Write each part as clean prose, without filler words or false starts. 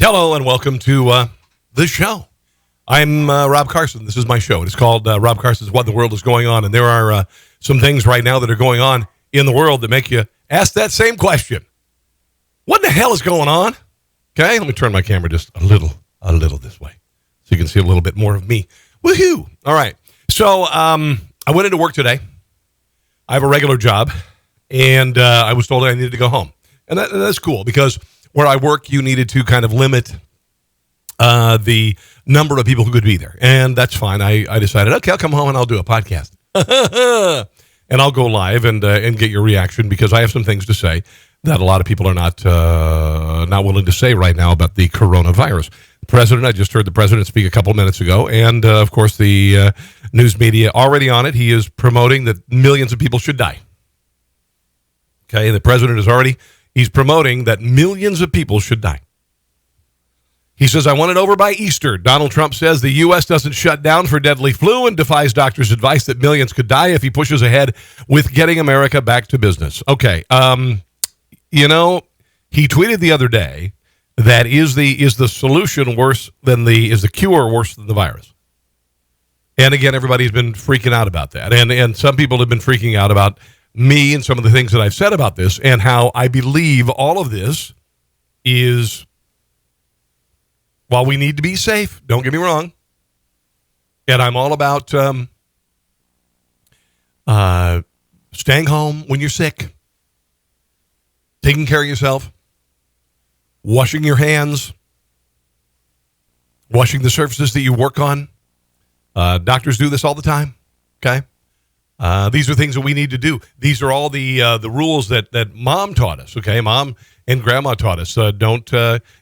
Hello and welcome to the show. I'm Rob Carson. This is my show. It's called Rob Carson's What in the World is Going On. And there are some things right now that are going on in the world that make you ask that same question. What in the hell is going on? Okay, let me turn my camera just a little this way so you can see a little bit more of me. Woohoo! All right. So I went into work today. I have a regular job, and I was told I needed to go home. And that's cool because where I work, you needed to kind of limit the number of people who could be there. And that's fine. I decided, okay, I'll come home and I'll do a podcast. And I'll go live and get your reaction because I have some things to say that a lot of people are not willing to say right now about the coronavirus. The president, I just heard the president speak a couple minutes ago. And, of course, the news media already on it. He is promoting that millions of people should die. Okay, the president is already... He's promoting that millions of people should die. He says, I want it over by Easter. Donald Trump says the U.S. doesn't shut down for deadly flu and defies doctors' advice that millions could die if he pushes ahead with getting America back to business. Okay, he tweeted the other day that is the solution worse than is the cure worse than the virus? And again, everybody's been freaking out about that. And some people have been freaking out about me and some of the things that I've said about this and how I believe all of this is, while we need to be safe, don't get me wrong, and I'm all about staying home when you're sick, taking care of yourself, washing your hands, washing the surfaces that you work on. Doctors do this all the time, okay? These are things that we need to do. These are all the rules that Mom taught us. Okay, Mom and Grandma taught us. Don't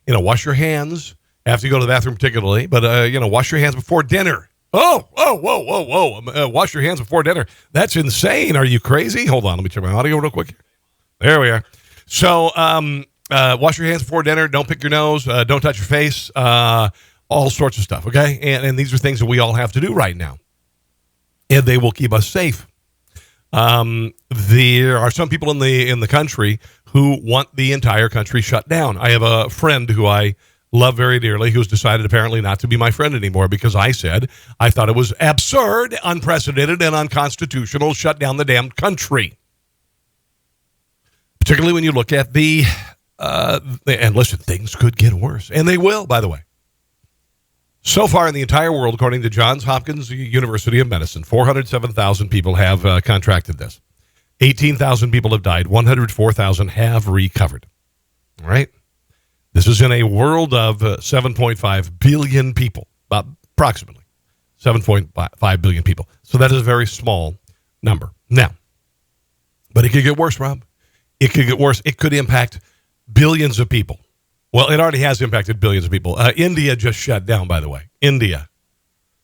wash your hands after you go to the bathroom, particularly. But wash your hands before dinner. Whoa! Wash your hands before dinner. That's insane. Are you crazy? Hold on, let me check my audio real quick. There we are. So wash your hands before dinner. Don't pick your nose. Don't touch your face. All sorts of stuff. Okay, and these are things that we all have to do right now, and they will keep us safe. There are some people in the country who want the entire country shut down. I have a friend who I love very dearly who's decided apparently not to be my friend anymore because I said I thought it was absurd, unprecedented, and unconstitutional. Shut down the damn country. Particularly when you look at and listen, things could get worse, and they will, by the way. So far in the entire world, according to Johns Hopkins University of Medicine, 407,000 people have contracted this. 18,000 people have died. 104,000 have recovered. All right? This is in a world of 7.5 billion people, approximately 7.5 billion people. So that is a very small number. Now, but it could get worse, Rob. It could get worse. It could impact billions of people. Well, it already has impacted billions of people. India just shut down, by the way. India.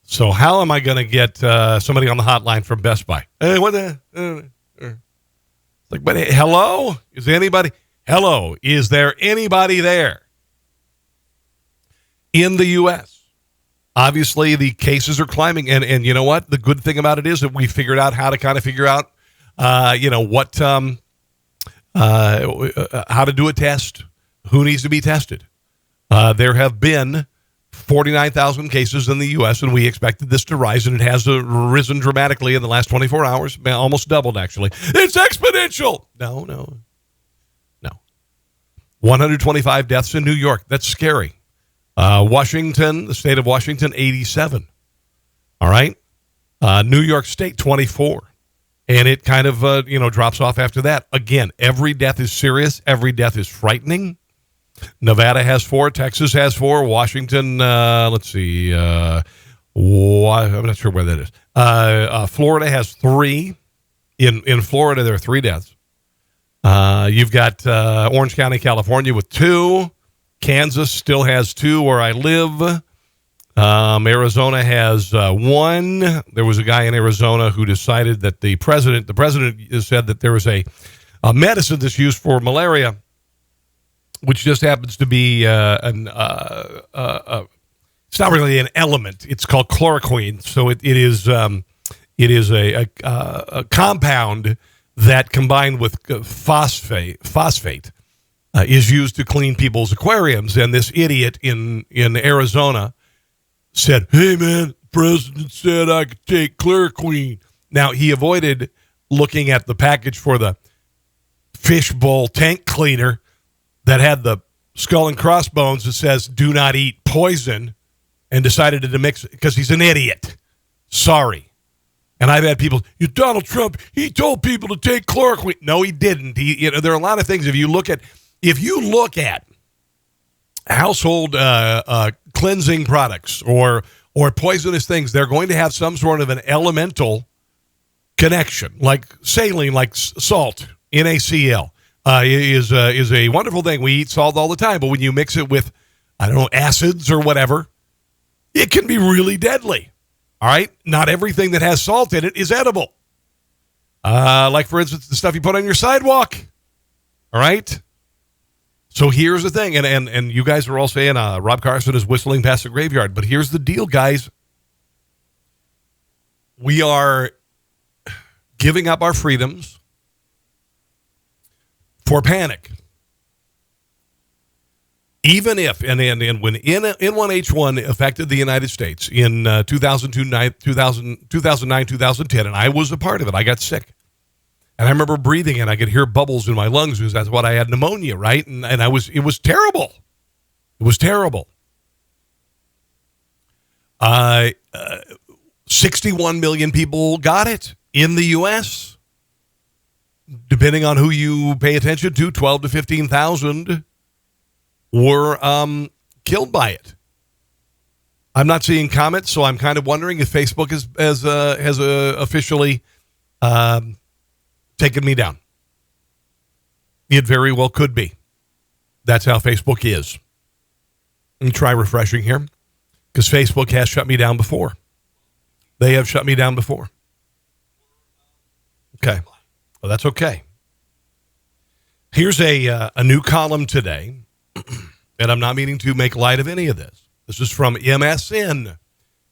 So how am I going to get somebody on the hotline from Best Buy? But hello? Is anybody? Hello? Is there anybody there? In the U.S., obviously the cases are climbing. And you know what? The good thing about it is that we figured out how to kind of figure out, how to do a test. Who needs to be tested? There have been 49,000 cases in the U.S., and we expected this to rise, and it has risen dramatically in the last 24 hours, almost doubled, actually. It's exponential! No. 125 deaths in New York. That's scary. Washington, the state of Washington, 87. All right? New York State, 24. And it kind of, drops off after that. Again, every death is serious. Every death is frightening. Nevada has 4. Texas has 4. Washington, let's see. I'm not sure where that is. Florida has 3. In Florida, there are 3 deaths. You've got Orange County, California with 2. Kansas still has 2 where I live. Arizona has 1. There was a guy in Arizona who decided that the president said that there was a medicine that's used for malaria, which just happens to be it's not really an element. It's called chloroquine. So it is a compound that combined with phosphate is used to clean people's aquariums. And this idiot in Arizona said, "Hey, man, the president said I could take Clear-Queen." Now, he avoided looking at the package for the fishbowl tank cleaner that had the skull and crossbones that says, "Do not eat poison," and decided to mix it because he's an idiot. Sorry. And I've had people, Donald Trump, he told people to take chloroquine. No, he didn't. There are a lot of things. If you look at household cleansing products or poisonous things, they're going to have some sort of an elemental connection, like saline, like salt, NaCl. Is a wonderful thing. We eat salt all the time, but when you mix it with, I don't know, acids or whatever, it can be really deadly. All right? Not everything that has salt in it is edible. Like, for instance, the stuff you put on your sidewalk. All right? So here's the thing, and you guys are all saying Rob Carson is whistling past the graveyard, but here's the deal, guys. We are giving up our freedoms for panic. Even if, and when N1H1 affected the United States in 2009, 2010, and I was a part of it, I got sick. And I remember breathing and I could hear bubbles in my lungs because that's what I had, pneumonia, right? And it was terrible. It was terrible. 61 million people got it in the U.S. Depending on who you pay attention to, 12 to 15,000 were killed by it. I'm not seeing comments, so I'm kind of wondering if Facebook has officially taken me down. It very well could be. That's how Facebook is. Let me try refreshing here, because Facebook has shut me down before. They have shut me down before. Okay. Well, that's okay. Here's a new column today, and I'm not meaning to make light of any of this. This is from MSN.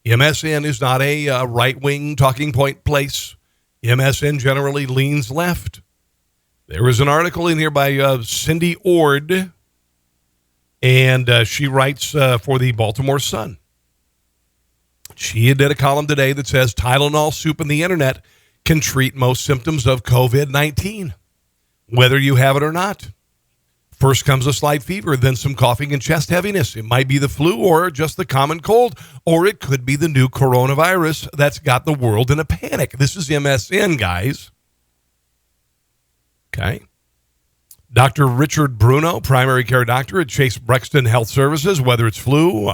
MSN is not a right-wing talking point place. MSN generally leans left. There is an article in here by Cindy Ord, and she writes for the Baltimore Sun. She did a column today that says Tylenol soup and the internet can treat most symptoms of COVID-19, whether you have it or not. First comes a slight fever, then some coughing and chest heaviness. It might be the flu or just the common cold, or it could be the new coronavirus that's got the world in a panic. This is MSN, guys. Okay. Dr. Richard Bruno, primary care doctor at Chase Brexton Health Services, whether it's flu,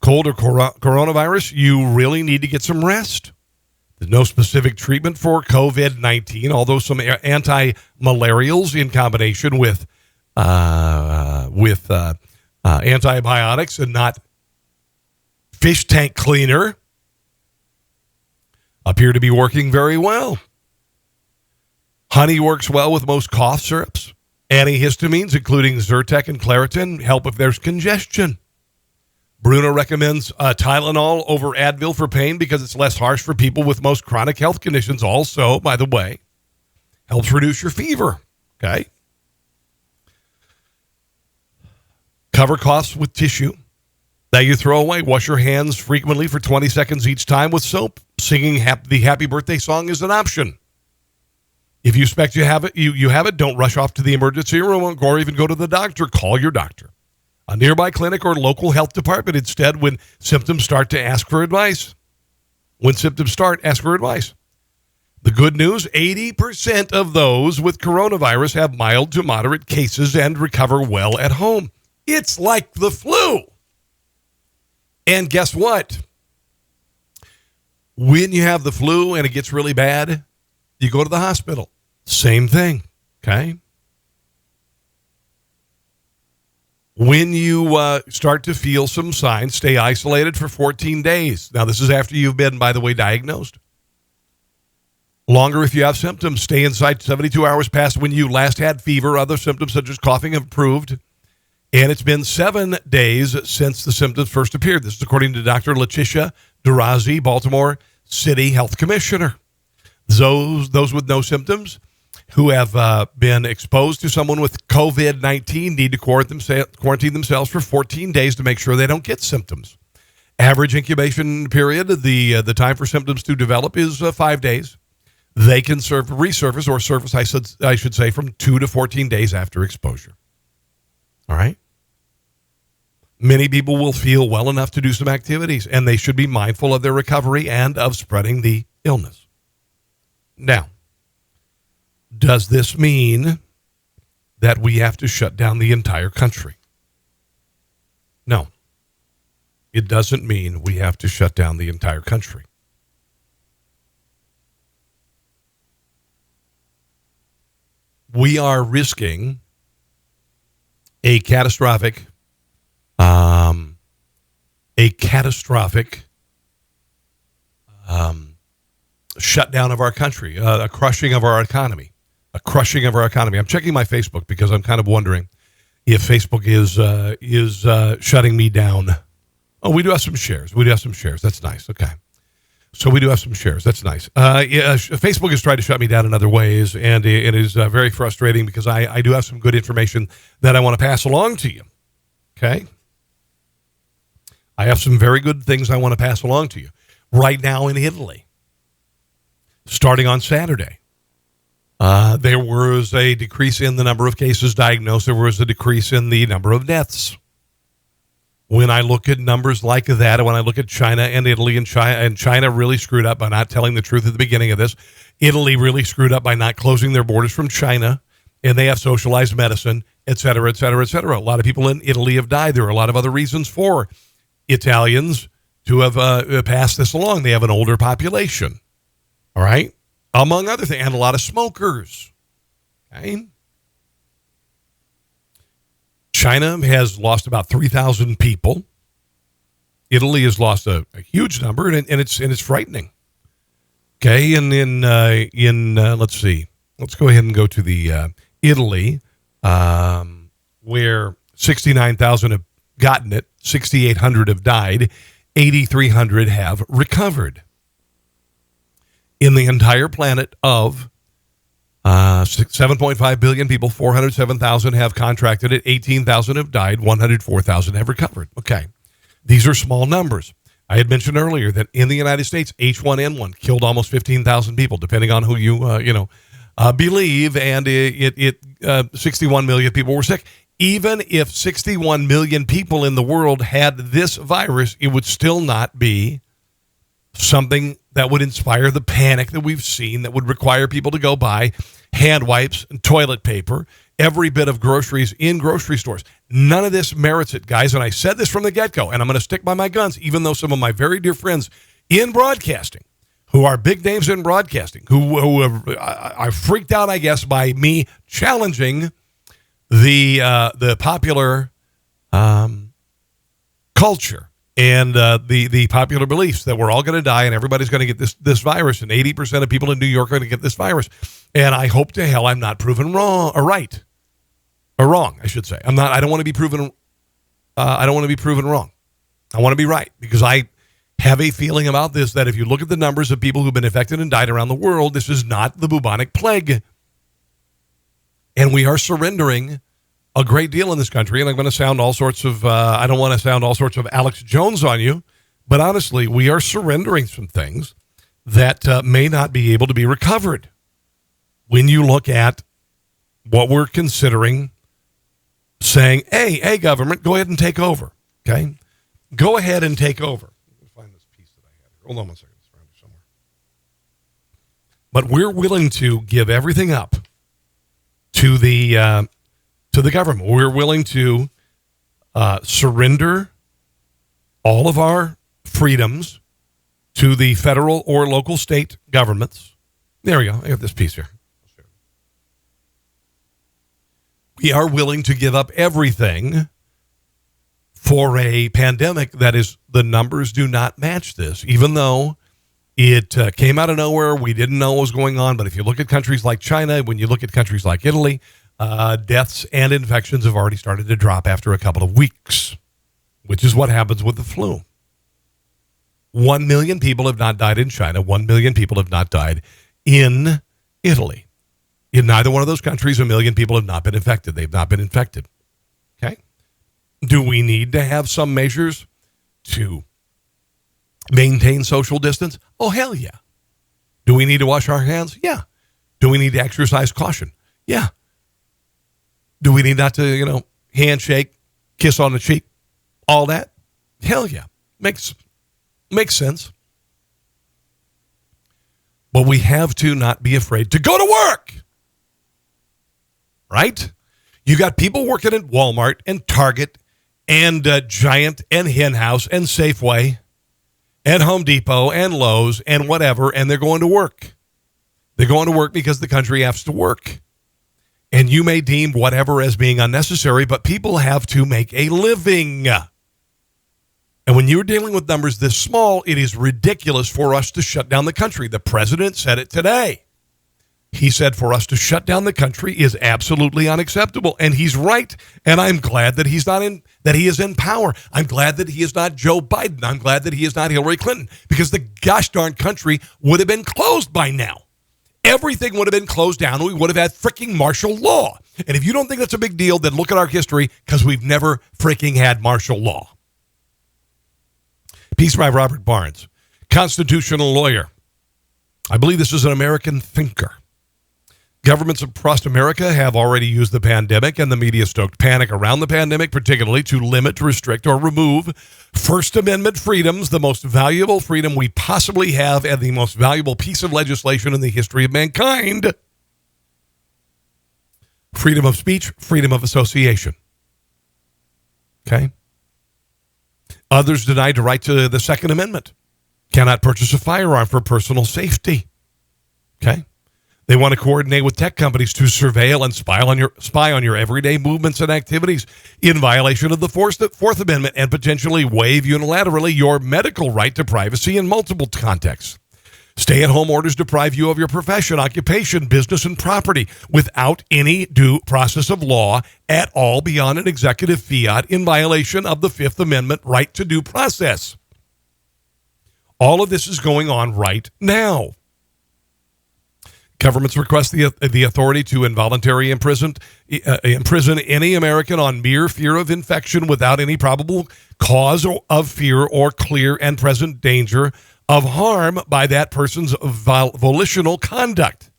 cold, or coronavirus, you really need to get some rest. There's no specific treatment for COVID-19, although some anti-malarials in combination with antibiotics and not fish tank cleaner appear to be working very well. Honey works well with most cough syrups. Antihistamines, including Zyrtec and Claritin, help if there's congestion. Bruno recommends Tylenol over Advil for pain because it's less harsh for people with most chronic health conditions. Also, by the way, helps reduce your fever. Okay. Cover coughs with tissue that you throw away. Wash your hands frequently for 20 seconds each time with soap. Singing the happy birthday song is an option. If you suspect you have it, you have it, don't rush off to the emergency room or even go to the doctor. Call your doctor, a nearby clinic or local health department instead when symptoms start to ask for advice. When symptoms start, ask for advice. The good news, 80% of those with coronavirus have mild to moderate cases and recover well at home. It's like the flu. And guess what? When you have the flu and it gets really bad, you go to the hospital. Same thing, okay? When you start to feel some signs, stay isolated for 14 days. Now, this is after you've been, by the way, diagnosed. Longer if you have symptoms. Stay inside 72 hours past when you last had fever. Other symptoms such as coughing have improved. And it's been 7 days since the symptoms first appeared. This is according to Dr. Letitia Durazi, Baltimore City Health Commissioner. Those with no symptoms who have been exposed to someone with COVID-19 need to quarantine themselves for 14 days to make sure they don't get symptoms. Average incubation period, the time for symptoms to develop is 5 days. They can resurface or surface, I should say, from 2 to 14 days after exposure. All right? Many people will feel well enough to do some activities, and they should be mindful of their recovery and of spreading the illness. Now, does this mean that we have to shut down the entire country? No. It doesn't mean we have to shut down the entire country. We are risking a catastrophic shutdown of our country, a crushing of our economy. I'm checking my Facebook because I'm kind of wondering if Facebook is shutting me down. Oh, we do have some shares. That's nice. Okay. So we do have some shares. That's nice. Facebook has tried to shut me down in other ways, and it is very frustrating because I do have some good information that I want to pass along to you. Okay? I have some very good things I want to pass along to you. Right now in Italy, starting on Saturday, there was a decrease in the number of cases diagnosed. There was a decrease in the number of deaths. When I look at numbers like that, when I look at China and Italy, and China really screwed up by not telling the truth at the beginning of this. Italy really screwed up by not closing their borders from China, and they have socialized medicine, et cetera, et cetera, et cetera. A lot of people in Italy have died. There are a lot of other reasons for Italians to have passed this along. They have an older population, all right, among other things, and a lot of smokers, okay? China has lost about 3,000 people. Italy has lost a huge number, and it's frightening. Okay, and in let's see, let's go ahead and go to the Italy, where 69,000 have gotten it, 6,800 have died, 8,300 have recovered. In the entire planet of 7.5 billion people, 407,000 have contracted it, 18,000 have died, 104,000 have recovered. Okay, these are small numbers. I had mentioned earlier that in the United States, H1N1 killed almost 15,000 people, depending on who you believe, and 61 million people were sick. Even if 61 million people in the world had this virus, it would still not be something that would inspire the panic that we've seen, that would require people to go buy hand wipes and toilet paper, every bit of groceries in grocery stores. None of this merits it, guys. And I said this from the get-go, and I'm going to stick by my guns, even though some of my very dear friends in broadcasting, who are big names in broadcasting, who are freaked out, I guess, by me challenging the popular culture and the popular beliefs that we're all going to die and everybody's going to get this virus, and 80% of people in New York are going to get this virus. And I hope to hell I'm not proven wrong or right or wrong. I should say I don't want to be proven. I don't want to be proven wrong. I want to be right, because I have a feeling about this that if you look at the numbers of people who've been infected and died around the world, this is not the bubonic plague, and we are surrendering a great deal in this country. And I'm going to sound all sorts of, I don't want to sound all sorts of Alex Jones on you, but honestly, we are surrendering some things that may not be able to be recovered. When you look at what we're considering saying, hey, government, go ahead and take over, okay? Go ahead and take over. Let me find this piece that I had here. Hold on one second. It's around here somewhere. But we're willing to give everything up to the government. We're willing to surrender all of our freedoms to the federal or local state governments. There we go. I have this piece here. We are willing to give up everything for a pandemic that is, the numbers do not match this, even though it came out of nowhere. We didn't know what was going on. But if you look at countries like China, when you look at countries like Italy, deaths and infections have already started to drop after a couple of weeks, which is what happens with the flu. 1 million people have not died in China. 1 million people have not died in Italy. In neither one of those countries, 1 million people have not been infected. They've not been infected. Okay? Do we need to have some measures to maintain social distance? Oh, hell yeah. Do we need to wash our hands? Yeah. Do we need to exercise caution? Yeah. Do we need not to, handshake, kiss on the cheek, all that? Hell yeah. Makes sense. But we have to not be afraid to go to work. Right? You got people working at Walmart and Target and Giant and Hen House and Safeway and Home Depot and Lowe's and whatever, and they're going to work. They're going to work because the country has to work. And you may deem whatever as being unnecessary, but people have to make a living. And when you're dealing with numbers this small, it is ridiculous for us to shut down the country. The president said it today. He said for us to shut down the country is absolutely unacceptable. And he's right. And I'm glad that he is in power. I'm glad that he is not Joe Biden. I'm glad that he is not Hillary Clinton, because the gosh darn country would have been closed by now. Everything would have been closed down. We would have had freaking martial law. And if you don't think that's a big deal, then look at our history, because we've never freaking had martial law. Piece by Robert Barnes, constitutional lawyer. I believe this is an American thinker. Governments across America have already used the pandemic and the media-stoked panic around the pandemic, particularly to limit, restrict, or remove First Amendment freedoms, the most valuable freedom we possibly have and the most valuable piece of legislation in the history of mankind. Freedom of speech, freedom of association. Okay? Others denied the right to the Second Amendment. Cannot purchase a firearm for personal safety. Okay? They want to coordinate with tech companies to surveil and spy on your everyday movements and activities in violation of the Fourth Amendment, and potentially waive unilaterally your medical right to privacy in multiple contexts. Stay-at-home orders deprive you of your profession, occupation, business, and property without any due process of law at all beyond an executive fiat, in violation of the Fifth Amendment right to due process. All of this is going on right now. Governments request the authority to involuntarily imprison any American on mere fear of infection without any probable cause of fear or clear and present danger of harm by that person's volitional conduct.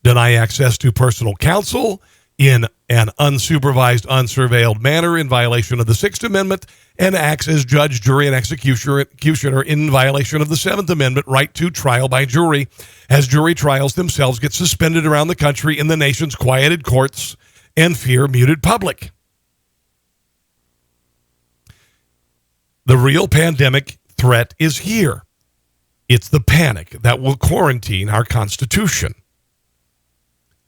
Deny access to personal counsel in an unsupervised, unsurveilled manner in violation of the Sixth Amendment, and acts as judge, jury, and executioner in violation of the Seventh Amendment right to trial by jury, as jury trials themselves get suspended around the country in the nation's quieted courts and fear-muted public. The real pandemic threat is here. It's the panic that will quarantine our Constitution.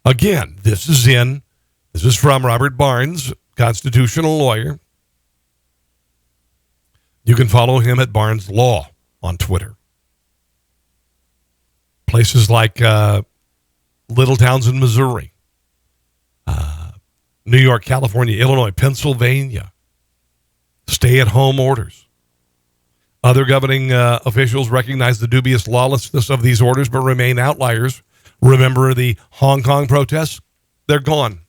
Again, this is from Robert Barnes, constitutional lawyer. You can follow him at Barnes Law on Twitter. Places like little towns in Missouri, New York, California, Illinois, Pennsylvania, stay-at-home orders. Other governing officials recognize the dubious lawlessness of these orders, but remain outliers. Remember the Hong Kong protests? They're gone.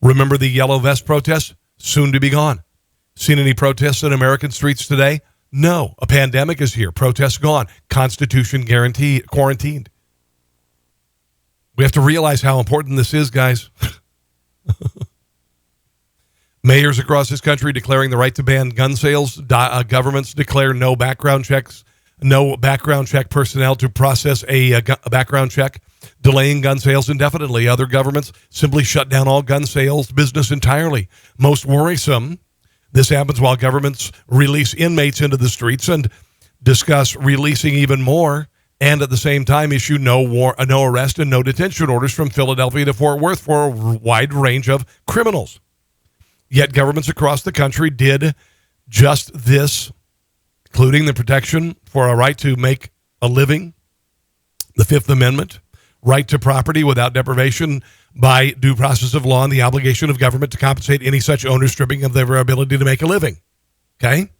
Remember the yellow vest protests? Soon to be gone. Seen any protests in American streets today? No. A pandemic is here. Protests gone. Constitution quarantined. We have to realize how important this is, guys. Mayors across this country declaring the right to ban gun sales. Governments declare no background check personnel to process a background check, delaying gun sales indefinitely. Other governments simply shut down all gun sales business entirely. Most worrisome, this happens while governments release inmates into the streets and discuss releasing even more, and at the same time issue no arrest and no detention orders from Philadelphia to Fort Worth for a wide range of criminals. Yet governments across the country did just this, including the protection for a right to make a living, the Fifth Amendment, right to property without deprivation by due process of law, and the obligation of government to compensate any such owner stripping of their ability to make a living. Okay?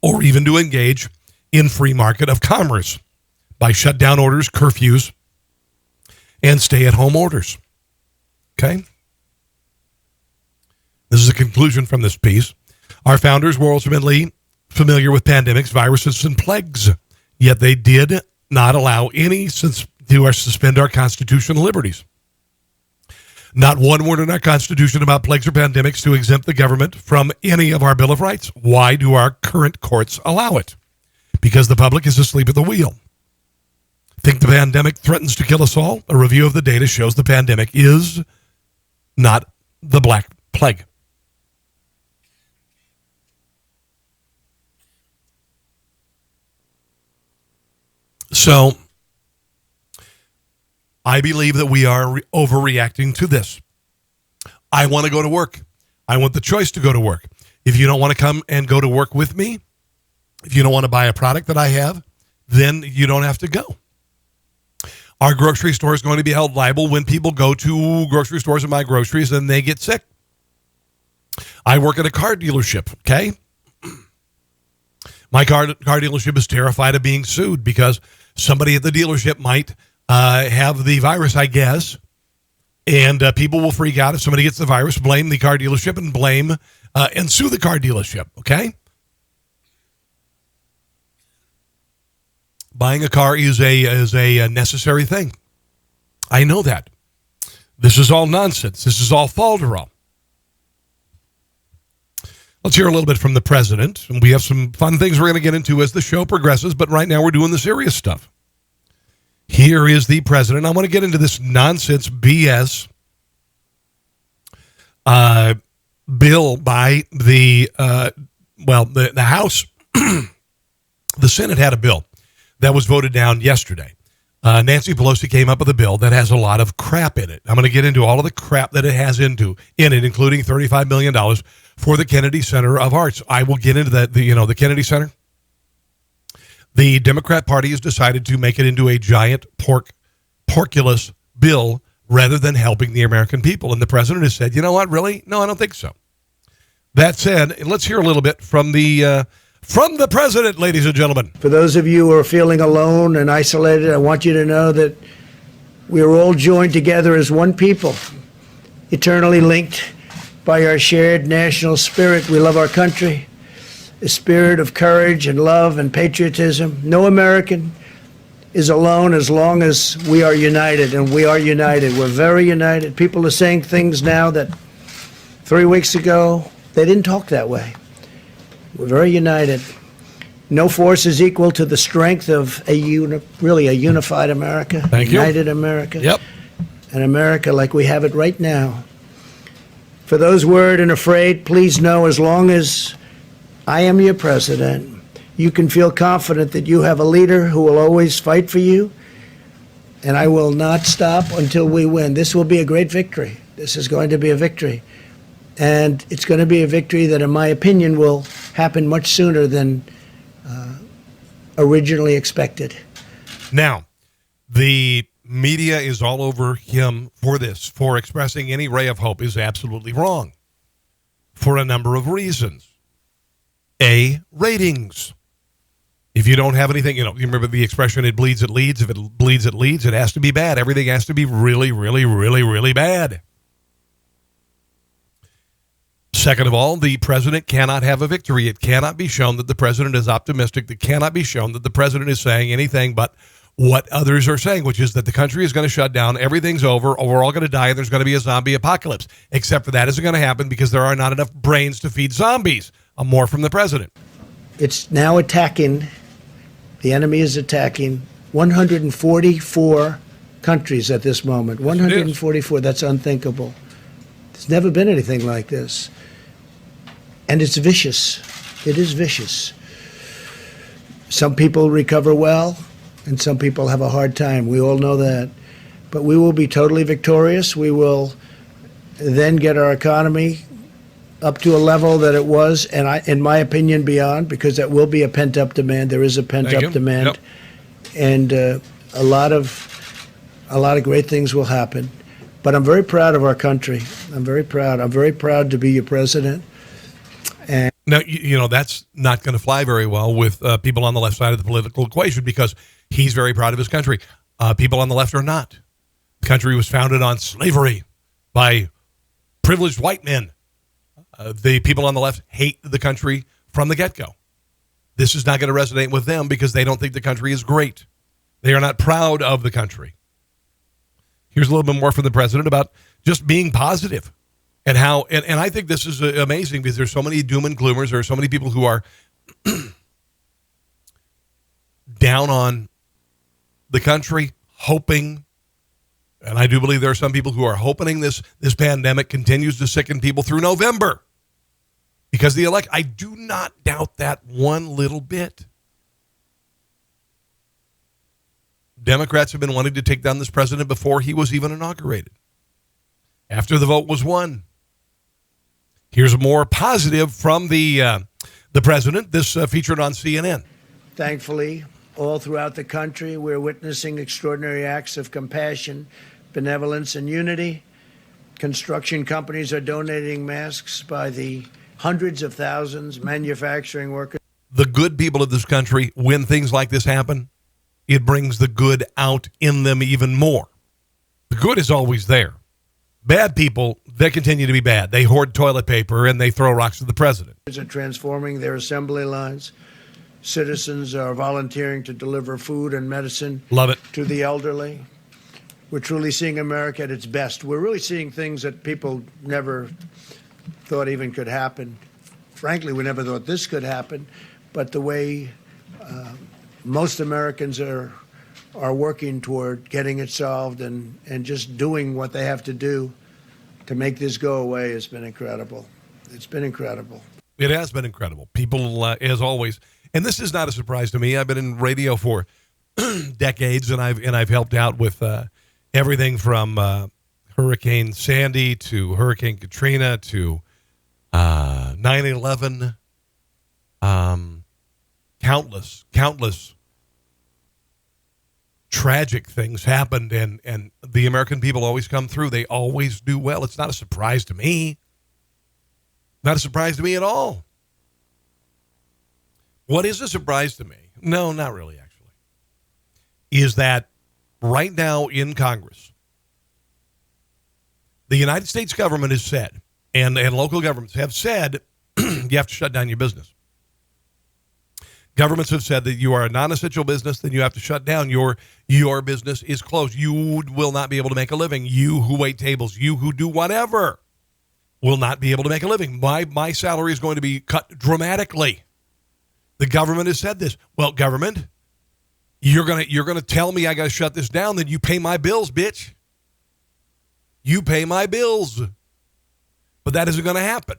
Or even to engage in free market of commerce. by shutdown orders, curfews, and stay-at-home orders. Okay? This is a conclusion from this piece. Our founders were ultimately familiar with pandemics, viruses, and plagues, yet they did not allow any to suspend our constitutional liberties. Not one word in our Constitution about plagues or pandemics to exempt the government from any of our Bill of Rights. Why do our current courts allow it? Because the public is asleep at the wheel. Think the pandemic threatens to kill us all? A review of the data shows the pandemic is not the Black Plague. So, I believe that we are overreacting to this. I want to go to work. I want the choice to go to work. If you don't want to come and go to work with me, if you don't want to buy a product that I have, then you don't have to go. Our grocery store is going to be held liable when people go to grocery stores and buy groceries and they get sick. I work at a car dealership, okay? My car dealership is terrified of being sued because somebody at the dealership might have the virus, I guess, and people will freak out if somebody gets the virus, blame the car dealership, and sue the car dealership, okay? Buying a car is a necessary thing. I know that. This is all nonsense. This is all falderall. Let's hear a little bit from the president. And we have some fun things we're going to get into as the show progresses, but right now we're doing the serious stuff. Here is the president. I want to get into this nonsense BS bill by the House. The Senate had a bill that was voted down yesterday. Nancy Pelosi came up with a bill that has a lot of crap in it. I'm going to get into all of the crap that it has in it, including $35 million for the Kennedy Center of Arts. I will get into that. The Kennedy Center. The Democrat Party has decided to make it into a giant porculus bill rather than helping the American people. And the president has said, you know what, really? No, I don't think so. That said, let's hear a little bit from the president, ladies and gentlemen. For those of you who are feeling alone and isolated, I want you to know that we are all joined together as one people, eternally linked by our shared national spirit. We love our country, a spirit of courage and love and patriotism. No American is alone as long as we are united, and we are united. We're very united. People are saying things now that 3 weeks ago, they didn't talk that way. We're very united. No force is equal to the strength of a unified America, Thank you. United America, Yep. an America like we have it right now. For those worried and afraid, please know as long as I am your president, you can feel confident that you have a leader who will always fight for you, and I will not stop until we win. This will be a great victory. This is going to be a victory. And it's going to be a victory that, in my opinion, will happen much sooner than originally expected. Now, the media is all over him for this. For expressing any ray of hope is absolutely wrong for a number of reasons. A, ratings. If you don't have anything, you remember the expression, it bleeds, it leads. If it bleeds, it leads. It has to be bad. Everything has to be really, really, really, really bad. Second of all, the president cannot have a victory. It cannot be shown that the president is optimistic. It cannot be shown that the president is saying anything but what others are saying, which is that the country is going to shut down, everything's over, or we're all going to die, and there's going to be a zombie apocalypse. Except for that isn't going to happen because there are not enough brains to feed zombies. More from the president. It's now attacking, the enemy is attacking 144 countries at this moment. 144, that's unthinkable. There's never been anything like this. And it's vicious. It is vicious. Some people recover well, and some people have a hard time. We all know that. But we will be totally victorious. We will then get our economy up to a level that it was, and in my opinion, beyond, because that will be a pent-up demand. There is a pent-up demand. Yep. And a lot of great things will happen. But I'm very proud of our country. I'm very proud. I'm very proud to be your president. And now, that's not going to fly very well with people on the left side of the political equation because He's very proud of his country. People on the left are not. The country was founded on slavery by privileged white men. The people on the left hate the country from the get-go. This is not going to resonate with them because they don't think the country is great. They are not proud of the country. Here's a little bit more from the president about just being positive and how, and I think this is amazing because there's so many doom and gloomers. There are so many people who are down on the country, hoping, and I do believe there are some people who are hoping this pandemic continues to sicken people through November because I do not doubt that one little bit. Democrats have been wanting to take down this president before he was even inaugurated. After the vote was won. Here's more positive from the president. This featured on CNN. Thankfully, all throughout the country, we're witnessing extraordinary acts of compassion, benevolence, and unity. Construction companies are donating masks by the hundreds of thousands, manufacturing workers. The good people of this country, when things like this happen, it brings the good out in them even more. The good is always there. Bad people, they continue to be bad. They hoard toilet paper and they throw rocks at the president. Are transforming their assembly lines. Citizens are volunteering to deliver food and medicine. Love it. To the elderly. We're truly seeing America at its best. We're really seeing things that people never thought even could happen. Frankly, we never thought this could happen. But the way most Americans are working toward getting it solved and just doing what they have to do to make this go away has been incredible. It's been incredible. It has been incredible. People, as always, and this is not a surprise to me. I've been in radio for decades, and I've helped out with everything from Hurricane Sandy to Hurricane Katrina to 9/11. Countless tragic things happened, and the American people always come through. They always do well. It's not a surprise to me. Not a surprise to me at all. What is a surprise to me? No, not really, actually. Is that right now in Congress, the United States government has said, and local governments have said, you have to shut down your business. Governments have said that you are a non-essential business, then you have to shut down. Your business is closed. You will not be able to make a living. You who wait tables, you who do whatever, will not be able to make a living. My salary is going to be cut dramatically. The government has said this. Well, government, you're gonna tell me I got to shut this down. Then you pay my bills, bitch. You pay my bills. But that isn't going to happen.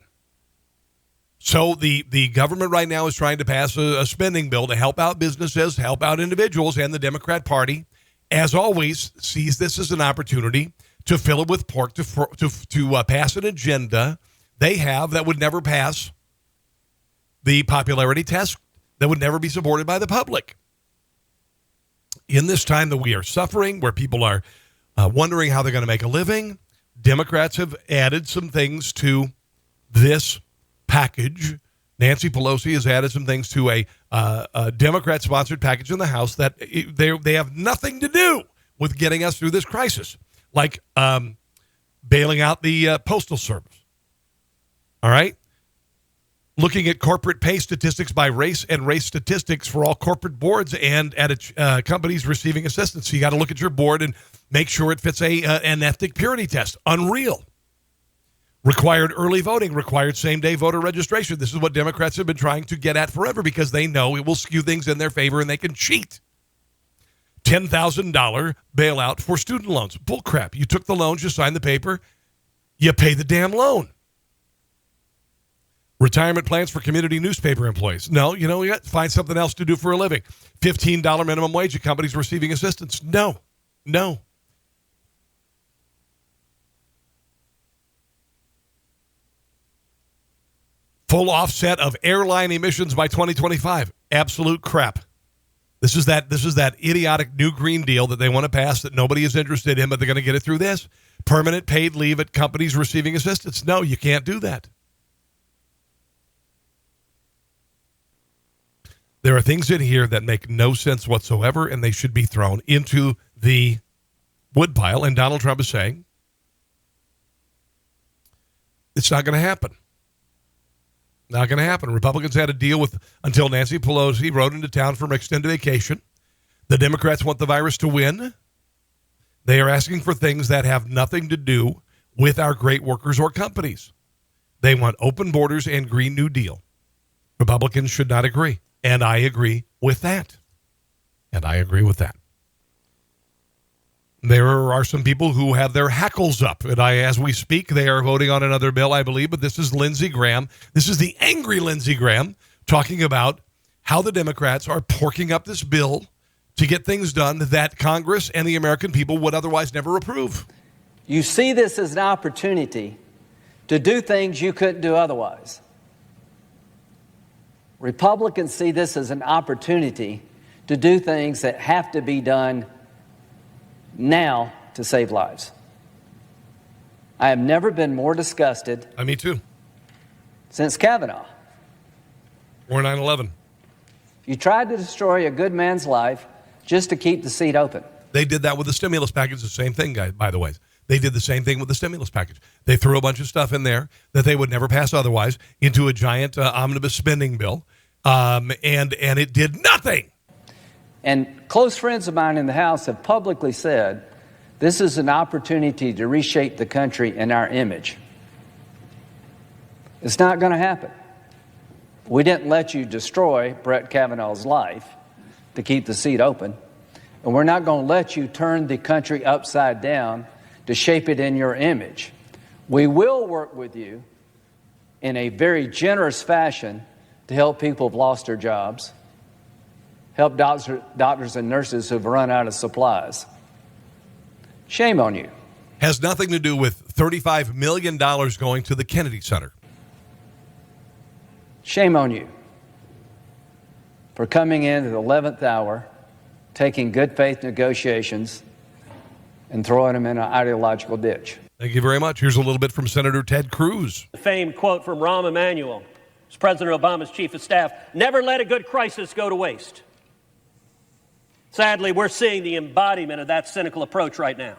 So the government right now is trying to pass a spending bill to help out businesses, help out individuals, and the Democrat Party, as always, sees this as an opportunity to fill it with pork, to pass an agenda they have that would never pass the popularity test, that would never be supported by the public. In this time that we are suffering, where people are wondering how they're going to make a living, Democrats have added some things to this package. Nancy Pelosi has added some things to a Democrat-sponsored package in the House that they have nothing to do with getting us through this crisis, like bailing out the Postal Service. All right? Looking at corporate pay statistics by race and race statistics for all corporate boards and at companies receiving assistance. So you got to look at your board and make sure it fits an ethnic purity test. Unreal. Required early voting, required same-day voter registration. This is what Democrats have been trying to get at forever because they know it will skew things in their favor and they can cheat. $10,000 bailout for student loans. Bullcrap. You took the loans, you signed the paper, you pay the damn loan. Retirement plans for community newspaper employees. No, you got to find something else to do for a living. $15 minimum wage at companies receiving assistance. No. Full offset of airline emissions by 2025. Absolute crap. This is that idiotic new Green Deal that they want to pass that nobody is interested in, but they're going to get it through this. Permanent paid leave at companies receiving assistance. No, you can't do that. There are things in here that make no sense whatsoever, and they should be thrown into the woodpile. And Donald Trump is saying it's not going to happen. Not going to happen. Republicans had a deal with until Nancy Pelosi rode into town for an extended vacation. The Democrats want the virus to win. They are asking for things that have nothing to do with our great workers or companies. They want open borders and Green New Deal. Republicans should not agree. And I agree with that. There are some people who have their hackles up. And as we speak, they are voting on another bill, I believe. But this is Lindsey Graham. This is the angry Lindsey Graham talking about how the Democrats are porking up this bill to get things done that Congress and the American people would otherwise never approve. You see this as an opportunity to do things you couldn't do otherwise. Republicans see this as an opportunity to do things that have to be done now to save lives. I have never been more disgusted. Me too. Since Kavanaugh. Or 9/11. You tried to destroy a good man's life just to keep the seat open. They did that with the stimulus package, the same thing, guys, by the way. They did the same thing with the stimulus package. They threw a bunch of stuff in there that they would never pass otherwise into a giant omnibus spending bill, and it did nothing. And close friends of mine in the House have publicly said this is an opportunity to reshape the country and our image. It's not going to happen. We didn't let you destroy Brett Kavanaugh's life to keep the seat open, and we're not going to let you turn the country upside down to shape it in your image. We will work with you in a very generous fashion to help people who've lost their jobs, help doctors and nurses who've run out of supplies. Shame on you. Has nothing to do with $35 million going to the Kennedy Center. Shame on you for coming in at the 11th hour, taking good faith negotiations, and throwing them in an ideological ditch. Thank you very much. Here's a little bit from Senator Ted Cruz. The famed quote from Rahm Emanuel, President Obama's chief of staff: never let a good crisis go to waste. Sadly, we're seeing the embodiment of that cynical approach right now.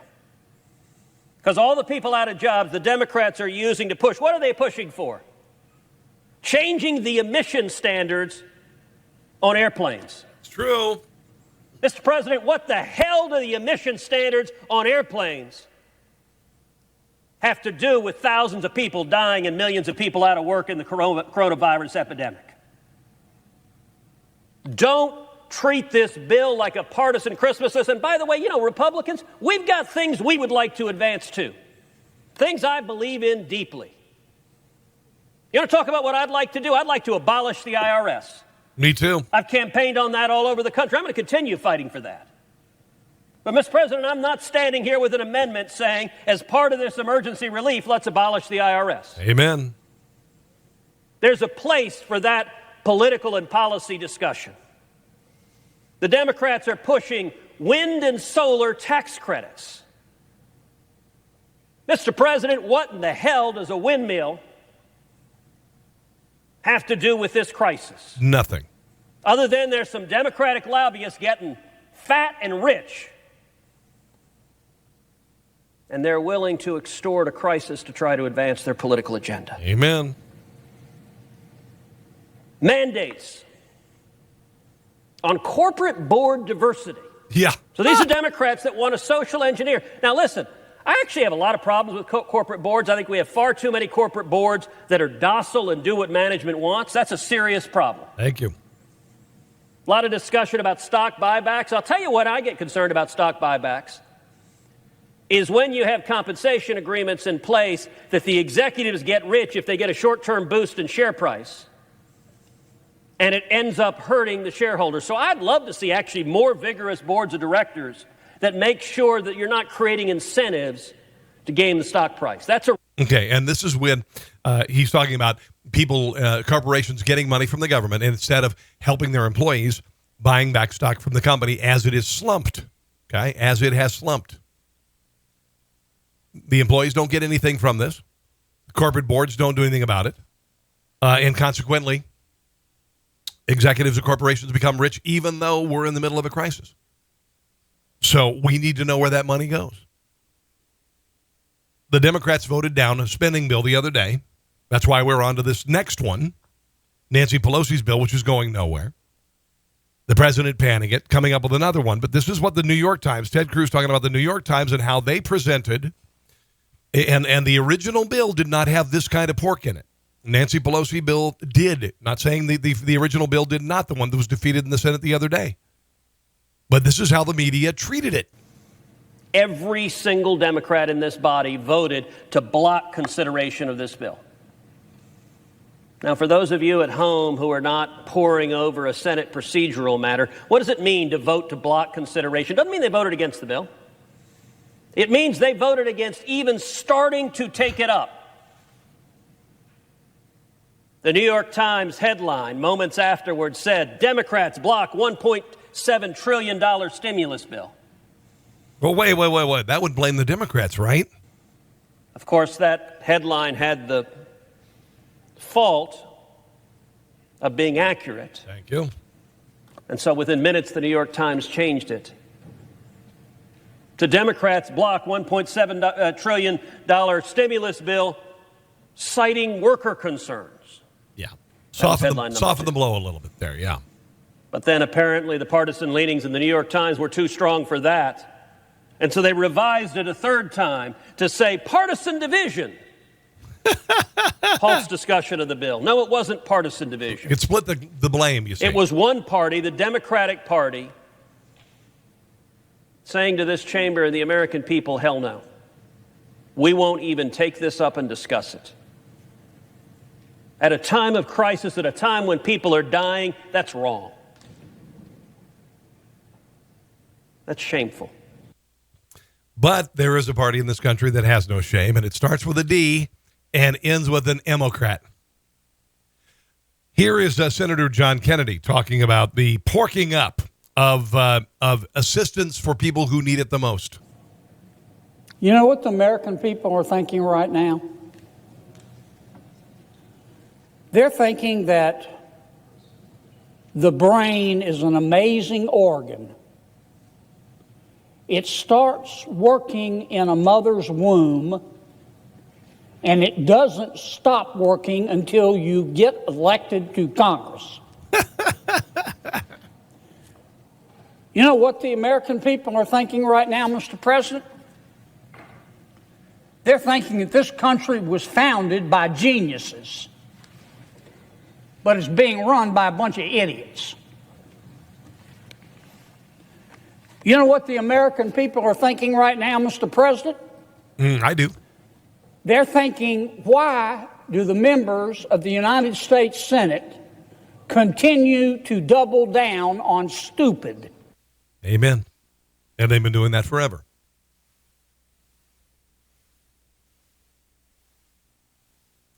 Because all the people out of jobs the Democrats are using to push, what are they pushing for? Changing the emission standards on airplanes. It's true. Mr. President, what the hell do the emission standards on airplanes have to do with thousands of people dying and millions of people out of work in the coronavirus epidemic? Don't treat this bill like a partisan Christmas list. And by the way, you know, Republicans, we've got things we would like to advance too. Things I believe in deeply. You want to talk about what I'd like to do? I'd like to abolish the IRS. Me too. I've campaigned on that all over the country. I'm going to continue fighting for that. But, Mr. President, I'm not standing here with an amendment saying, as part of this emergency relief, let's abolish the IRS. Amen. There's a place for that political and policy discussion. The Democrats are pushing wind and solar tax credits. Mr. President, what in the hell does a windmill have to do with this crisis? Nothing. Other than there's some Democratic lobbyists getting fat and rich, and they're willing to extort a crisis to try to advance their political agenda. Amen. Mandates on corporate board diversity. Yeah. So these are Democrats that want to social engineer. Now listen, I actually have a lot of problems with corporate boards. I think we have far too many corporate boards that are docile and do what management wants. That's a serious problem. Thank you. A lot of discussion about stock buybacks. I'll tell you what I get concerned about stock buybacks is when you have compensation agreements in place that the executives get rich if they get a short-term boost in share price, and it ends up hurting the shareholders. So I'd love to see actually more vigorous boards of directors that make sure that you're not creating incentives to game the stock price. That's a okay, and this is when he's talking about people, corporations getting money from the government, and instead of helping their employees, buying back stock from the company as it is slumped, okay, as it has slumped. The employees don't get anything from this. The corporate boards don't do anything about it. And consequently, executives of corporations become rich even though we're in the middle of a crisis. So we need to know where that money goes. The Democrats voted down a spending bill the other day. That's why we're on to this next one, Nancy Pelosi's bill, which is going nowhere. The president panning it, coming up with another one. But this is what the New York Times, Ted Cruz talking about the New York Times and how they presented, and the original bill did not have this kind of pork in it. Nancy Pelosi bill did. Not saying the original bill did not, the one that was defeated in the Senate the other day. But this is how the media treated it. Every single Democrat in this body voted to block consideration of this bill. Now, for those of you at home who are not poring over a Senate procedural matter, what does it mean to vote to block consideration? Doesn't mean they voted against the bill. It means they voted against even starting to take it up. The New York Times headline moments afterwards said, Democrats block $1.7 trillion stimulus bill. Well, wait. That would blame the Democrats, right? Of course, that headline had the fault of being accurate. Thank you. And so within minutes, the New York Times changed it to Democrats block $1.7 trillion stimulus bill, citing worker concerns. Yeah. Soften the blow a little bit there, yeah. But then apparently the partisan leanings in the New York Times were too strong for that. And so they revised it a third time to say partisan division halts discussion of the bill. No, it wasn't partisan division. It split the blame, you say. It was one party, the Democratic Party, saying to this chamber and the American people, hell no. We won't even take this up and discuss it. At a time of crisis, at a time when people are dying, that's wrong. That's shameful. But there is a party in this country that has no shame, and it starts with a D and ends with an Democrat. Here is Senator John Kennedy talking about the porking up of assistance for people who need it the most. You know what the American people are thinking right now? They're thinking that the brain is an amazing organ. It starts working in a mother's womb, and it doesn't stop working until you get elected to Congress. You know what the American people are thinking right now, Mr. President? They're thinking that this country was founded by geniuses, but it's being run by a bunch of idiots. You know what the American people are thinking right now, Mr. President? I do. They're thinking, why do the members of the United States Senate continue to double down on stupid? Amen. And they've been doing that forever.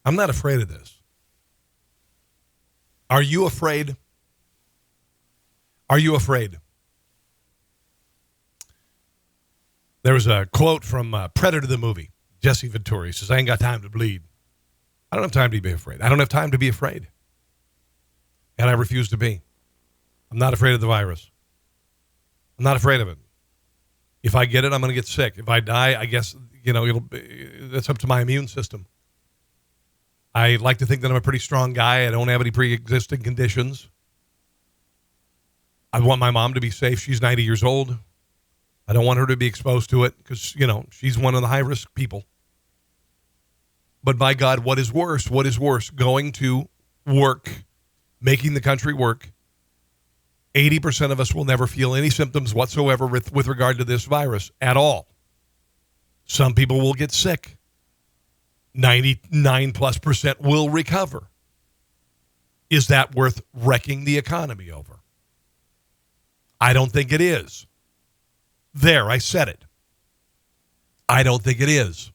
I'm not afraid of this. Are you afraid? Are you afraid? There was a quote from Predator the movie. Jesse Ventura. He says, I ain't got time to bleed. I don't have time to be afraid. I don't have time to be afraid. And I refuse to be. I'm not afraid of the virus. I'm not afraid of it. If I get it, I'm going to get sick. If I die, I guess, that's up to my immune system. I like to think that I'm a pretty strong guy. I don't have any pre-existing conditions. I want my mom to be safe. She's 90 years old. I don't want her to be exposed to it because, she's one of the high-risk people. But by God, what is worse? What is worse? Going to work, making the country work. 80% of us will never feel any symptoms whatsoever with regard to this virus at all. Some people will get sick. 99+% will recover. Is that worth wrecking the economy over? I don't think it is. There, I said it. I don't think it is.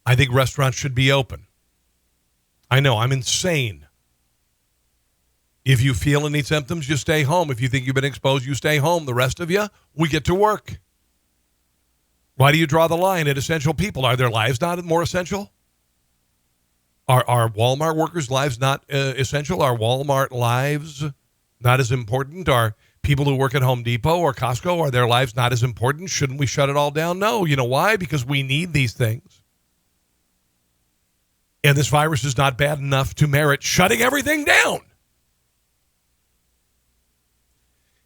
I think restaurants should be open. I know, I'm insane. If you feel any symptoms, you stay home. If you think you've been exposed, you stay home. The rest of you, we get to work. Why do you draw the line at essential people? Are their lives not more essential? Are Walmart workers' lives not essential? Are Walmart lives not as important? Are people who work at Home Depot or Costco, are their lives not as important? Shouldn't we shut it all down? No. You know why? Because we need these things. And this virus is not bad enough to merit shutting everything down.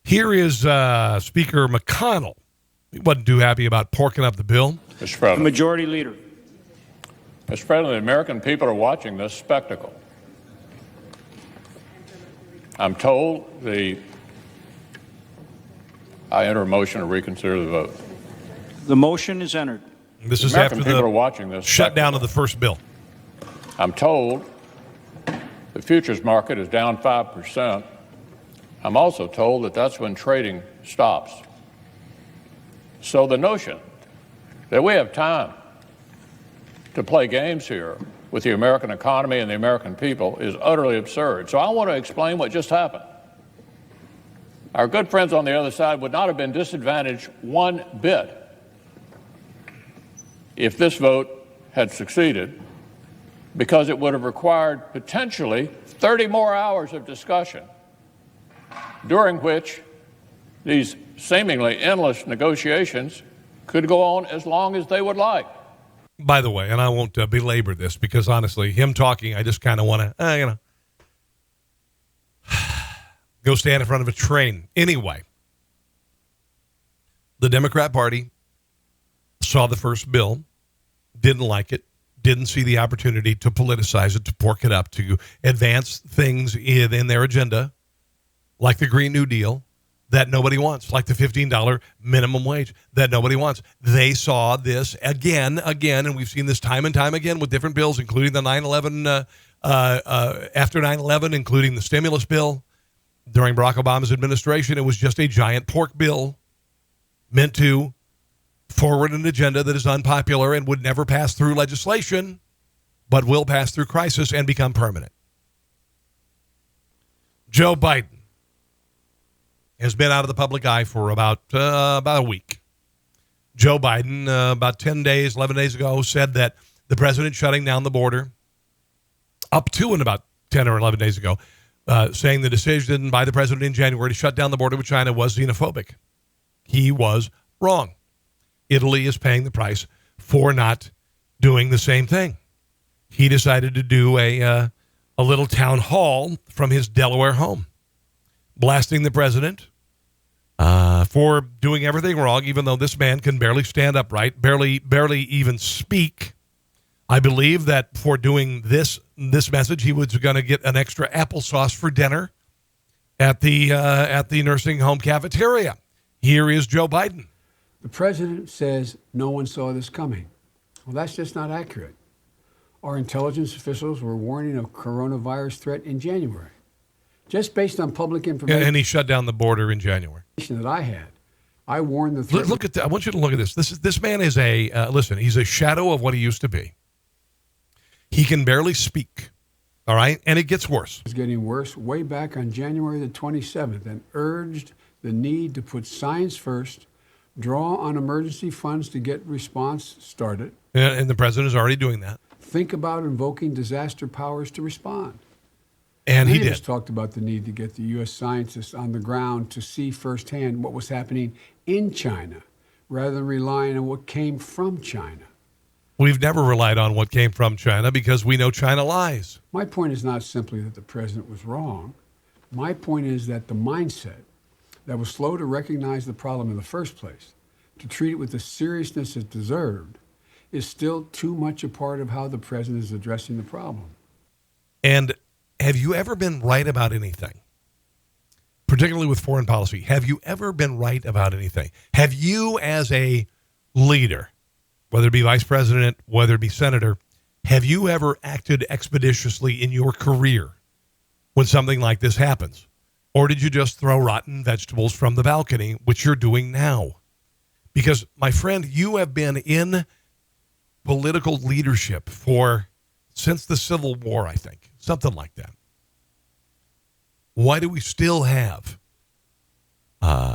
Here is Speaker McConnell. He wasn't too happy about porking up the bill. Mr. President. The Majority Leader. Mr. President, the American people are watching this spectacle. I'm told I enter a motion to reconsider the vote. The motion is entered. This is American after people the are watching this shutdown spectacle. of the first bill. I'm told the futures market is down 5%. I'm also told that that's when trading stops. So the notion that we have time to play games here with the American economy and the American people is utterly absurd. So I want to explain what just happened. Our good friends on the other side would not have been disadvantaged one bit if this vote had succeeded, because it would have required potentially 30 more hours of discussion, during which these seemingly endless negotiations could go on as long as they would like. By the way, and I won't belabor this because honestly, him talking, I just kind of want to, go stand in front of a train. Anyway, the Democrat Party saw the first bill, didn't like it, didn't see the opportunity to politicize it, to pork it up, to advance things in their agenda, like the Green New Deal, that nobody wants, like the $15 minimum wage that nobody wants. They saw this again, and we've seen this time and time again with different bills, including the 9/11, after 9/11, including the stimulus bill during Barack Obama's administration. It was just a giant pork bill meant to forward an agenda that is unpopular and would never pass through legislation, but will pass through crisis and become permanent. Joe Biden has been out of the public eye for about a week. Joe Biden, about 10 days, 11 days ago, said that the president shutting down the border, up to and about 10 or 11 days ago, saying the decision by the president in January to shut down the border with China was xenophobic. He was wrong. Italy is paying the price for not doing the same thing. He decided to do a little town hall from his Delaware home, blasting the president for doing everything wrong, even though this man can barely stand upright, barely even speak. I believe that for doing this message, he was going to get an extra applesauce for dinner at the nursing home cafeteria. Here is Joe Biden. The president says no one saw this coming. Well, that's just not accurate. Our intelligence officials were warning of coronavirus threat in January. Just based on public information. And he shut down the border in January. That I had. I warned the threat. Look at that. I want you to look at this. This man is he's a shadow of what he used to be. He can barely speak. All right. And it gets worse. It's getting worse way back on January the 27th and urged the need to put science first, draw on emergency funds to get response started. And the president is already doing that. Think about invoking disaster powers to respond. And he Many of us did. talked about the need to get the U.S. scientists on the ground to see firsthand what was happening in China rather than relying on what came from China. We've never relied on what came from China because we know China lies. My point is not simply that the president was wrong. My point is that the mindset that was slow to recognize the problem in the first place, to treat it with the seriousness it deserved, is still too much a part of how the president is addressing the problem. And have you ever been right about anything? Particularly with foreign policy. Have you ever been right about anything? Have you, as a leader, whether it be vice president, whether it be senator, have you ever acted expeditiously in your career when something like this happens? Or did you just throw rotten vegetables from the balcony, which you're doing now? Because, my friend, you have been in political leadership since the Civil War, I think. Something like that. Why do we still have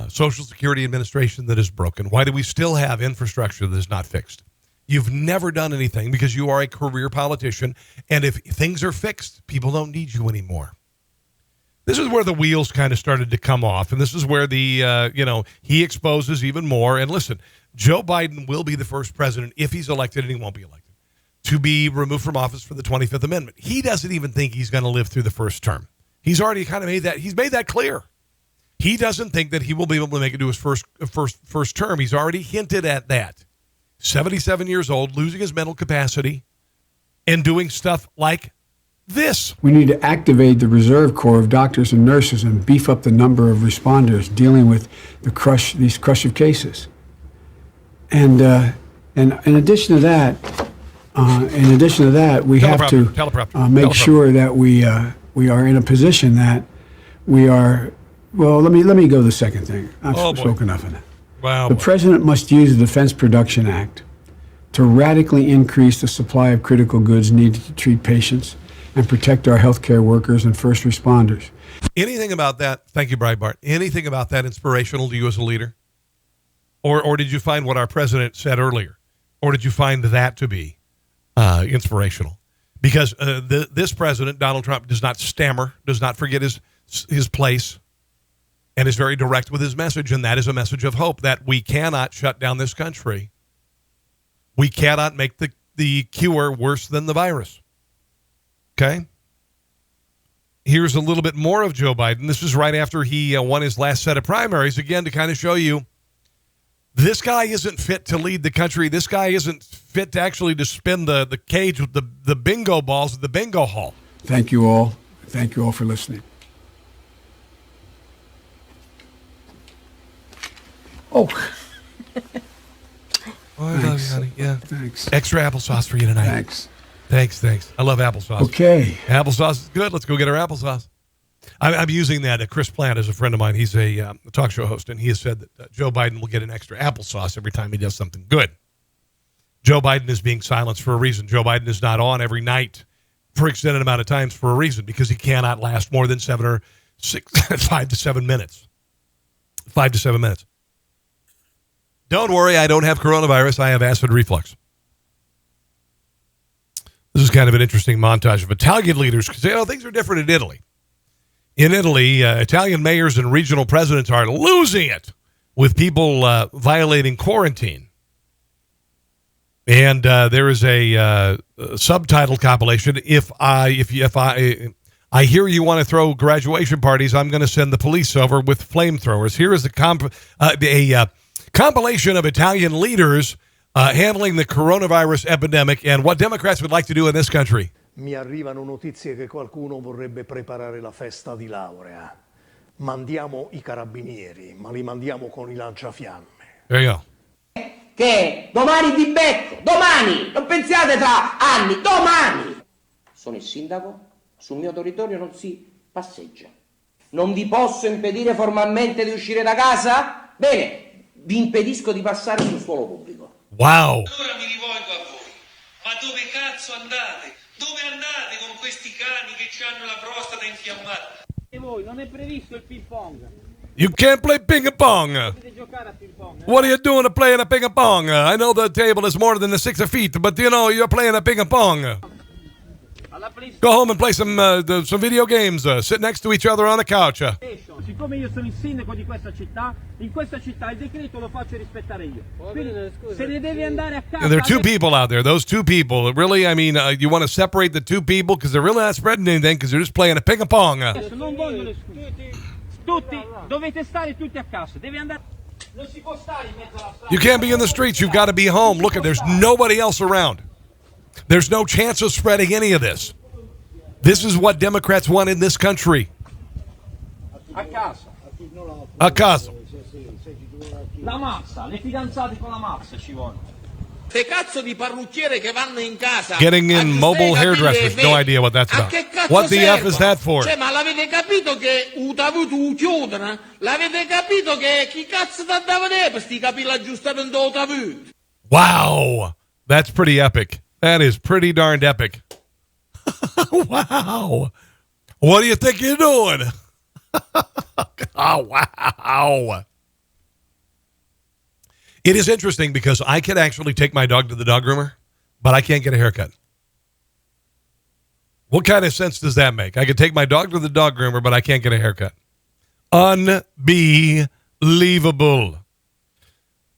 Social Security Administration that is broken? Why do we still have infrastructure that is not fixed? You've never done anything because you are a career politician. And if things are fixed, people don't need you anymore. This is where the wheels kind of started to come off. And this is where he exposes even more. And listen, Joe Biden will be the first president, if he's elected, and he won't be elected, to be removed from office for the 25th Amendment. He doesn't even think he's going to live through the first term. He's already kind of made that clear. He doesn't think that he will be able to make it to his first term. He's already hinted at that. 77 years old, losing his mental capacity, and doing stuff like this. We need to activate the reserve corps of doctors and nurses and beef up the number of responders dealing with these crush of cases. And in addition to that, we have to make sure that we are in a position that we are. Well, let me go to the second thing. I've spoken enough of that. Wow. The president must use the Defense Production Act to radically increase the supply of critical goods needed to treat patients and protect our healthcare workers and first responders. Anything about that? Thank you, Breitbart. Anything about that inspirational to you as a leader? Or did you find what our president said earlier? Or did you find that to be inspirational? Because this president, Donald Trump, does not stammer, does not forget his place, and is very direct with his message, and that is a message of hope that we cannot shut down this country. We cannot make the cure worse than the virus. Okay? Here's a little bit more of Joe Biden. This is right after he won his last set of primaries, again, to kind of show you this guy isn't fit to lead the country. This guy isn't fit to actually to spin the cage with the bingo balls at the bingo hall. Thank you all. Thank you all for listening. Oh, I love you, honey. Yeah. Thanks. Extra applesauce for you tonight. Thanks. I love applesauce. Okay. Applesauce is good. Let's go get our applesauce. I'm using that. Chris Plant is a friend of mine. He's a talk show host, and he has said that Joe Biden will get an extra applesauce every time he does something good. Joe Biden is being silenced for a reason. Joe Biden is not on every night for extended amount of times for a reason, because he cannot last more than 5 to 7 minutes. 5 to 7 minutes. Don't worry, I don't have coronavirus. I have acid reflux. This is kind of an interesting montage of Italian leaders, because things are different in Italy. In Italy, Italian mayors and regional presidents are losing it with people violating quarantine. And there is a subtitle compilation. If I hear you want to throw graduation parties, I'm going to send the police over with flamethrowers. Here is a compilation of Italian leaders handling the coronavirus epidemic and what Democrats would like to do in this country. Mi arrivano notizie che qualcuno vorrebbe preparare la festa di laurea. Mandiamo i carabinieri, ma li mandiamo con i lanciafiamme. There you go. Che domani ti becco, domani, non pensiate tra anni, domani. Sono il sindaco, sul mio territorio non si passeggia. Non vi posso impedire formalmente di uscire da casa? Bene, vi impedisco di passare sul suolo pubblico. Wow. Allora mi rivolgo a voi, ma dove cazzo andate? Dove andate con questi cani che hanno la prostata infiammata? E voi, non è previsto il ping pong? You can't play ping pong. Potete giocare a ping pong? What are you doing to playing a ping pong? I know the table is more than the 6 feet, but you're playing a ping pong. Go home and play some video games. Sit next to each other on the couch. Siccome io sono il sindaco di questa città, in questa città il decreto lo faccio rispettare io. Quindi, se ne deve andare a casa. There are two people out there. Those two people. Really, I mean, you want to separate the two people because they're really not spreading anything because they're just playing a ping pong. Non vogliono escludere. Tutti, dovete stare tutti a casa. Deve andare. Non si può stare in mezzo alla strada. You can't be in the streets. You've got to be home. Look, there's nobody else around. There's no chance of spreading any of this. This is what Democrats want in this country. A casa. A casa. La mazza, le fidanzate con la mazza ci vogliono. Che cazzo di parrucchiere che vanno in casa? Getting in mobile hairdressers. No idea what that's about. What the F is that for? Cioè, ma l'avete capito che utavuto chiudono? L'avete capito che chi cazzo ti andava per questi capelli aggiustamento utavuto? Wow. That's pretty epic. That is pretty darned epic. Wow. What do you think you're doing? Oh, wow. It is interesting because I can actually take my dog to the dog groomer, but I can't get a haircut. What kind of sense does that make? I could take my dog to the dog groomer, but I can't get a haircut. Unbelievable.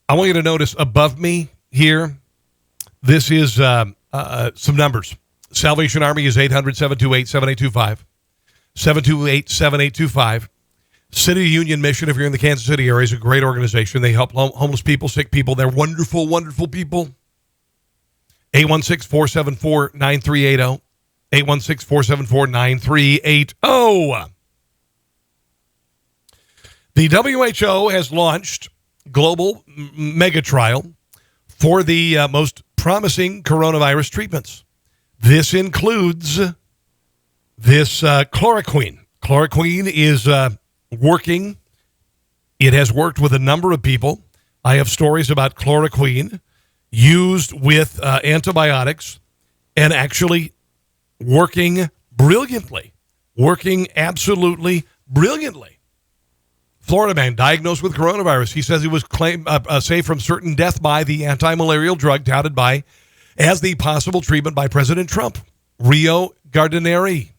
I want you to notice above me here, this is some numbers. Salvation Army is 800-728-7825. 728-7825. City Union Mission, if you're in the Kansas City area, is a great organization. They help homeless people, sick people. They're wonderful, wonderful people. 816-474-9380. 816-474-9380. The WHO has launched global mega trial for the most promising coronavirus treatments. This includes this chloroquine. Chloroquine is working. It has worked with a number of people. I have stories about chloroquine used with antibiotics and actually working brilliantly, working absolutely brilliantly. Florida man diagnosed with coronavirus. He says he was saved from certain death by the anti-malarial drug touted by as the possible treatment by President Trump. Rio Gardineri.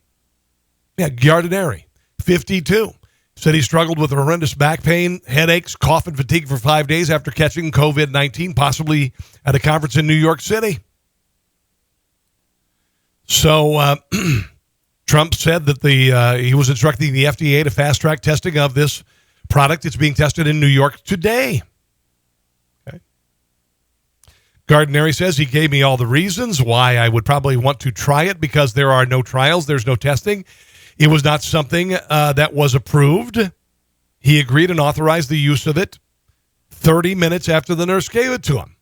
Yeah, Gardineri, 52. Said he struggled with horrendous back pain, headaches, cough, and fatigue for 5 days after catching COVID-19, possibly at a conference in New York City. So Trump said that he was instructing the FDA to fast-track testing of this product. It's being tested in New York today. Okay. Gardineri says he gave me all the reasons why I would probably want to try it because there are no trials, there's no testing. It was not something that was approved. He agreed and authorized the use of it 30 minutes after the nurse gave it to him.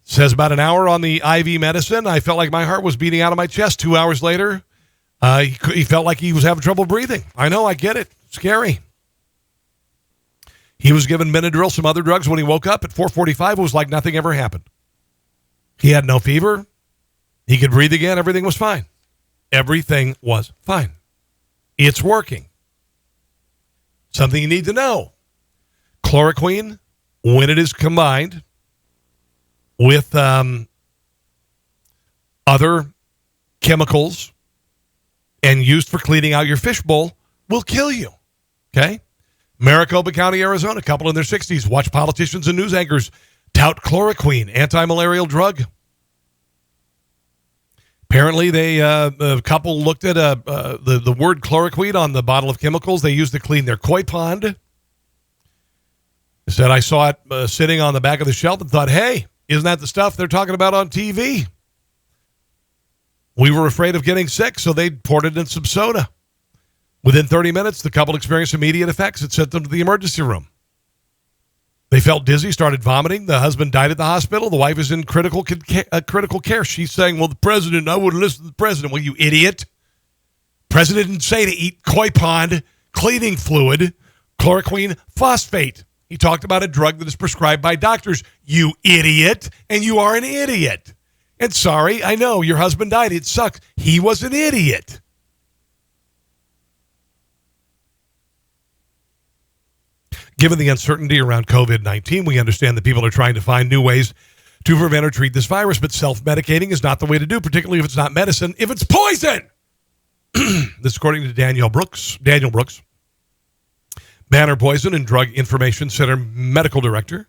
Says about an hour on the IV medicine, I felt like my heart was beating out of my chest. 2 hours later, he felt like he was having trouble breathing. I know, I get it. Scary. He was given Benadryl, some other drugs. When he woke up at 4:45, it was like nothing ever happened. He had no fever. He could breathe again. Everything was fine. Everything was fine. It's working. Something you need to know. Chloroquine, when it is combined with other chemicals and used for cleaning out your fishbowl, will kill you. Okay? Maricopa County, Arizona, a couple in their 60s watch politicians and news anchors tout chloroquine, anti-malarial drug. Apparently, a couple looked at the word chloroquine on the bottle of chemicals they used to clean their koi pond. They said, I saw it sitting on the back of the shelf and thought, hey, isn't that the stuff they're talking about on TV? We were afraid of getting sick, so they poured it in some soda. Within 30 minutes, the couple experienced immediate effects. It sent them to the emergency room. They felt dizzy, started vomiting. The husband died at the hospital. The wife is in critical care. She's saying, well, the president, I wouldn't listen to the president. Well, you idiot. President didn't say to eat koi pond, cleaning fluid, chloroquine phosphate. He talked about a drug that is prescribed by doctors. You idiot. And you are an idiot. And sorry, I know, your husband died. It sucks. He was an idiot. Given the uncertainty around COVID-19, we understand that people are trying to find new ways to prevent or treat this virus, but self-medicating is not the way to do, particularly if it's not medicine, if it's poison. This according to Daniel Brooks, Banner Poison and Drug Information Center medical director.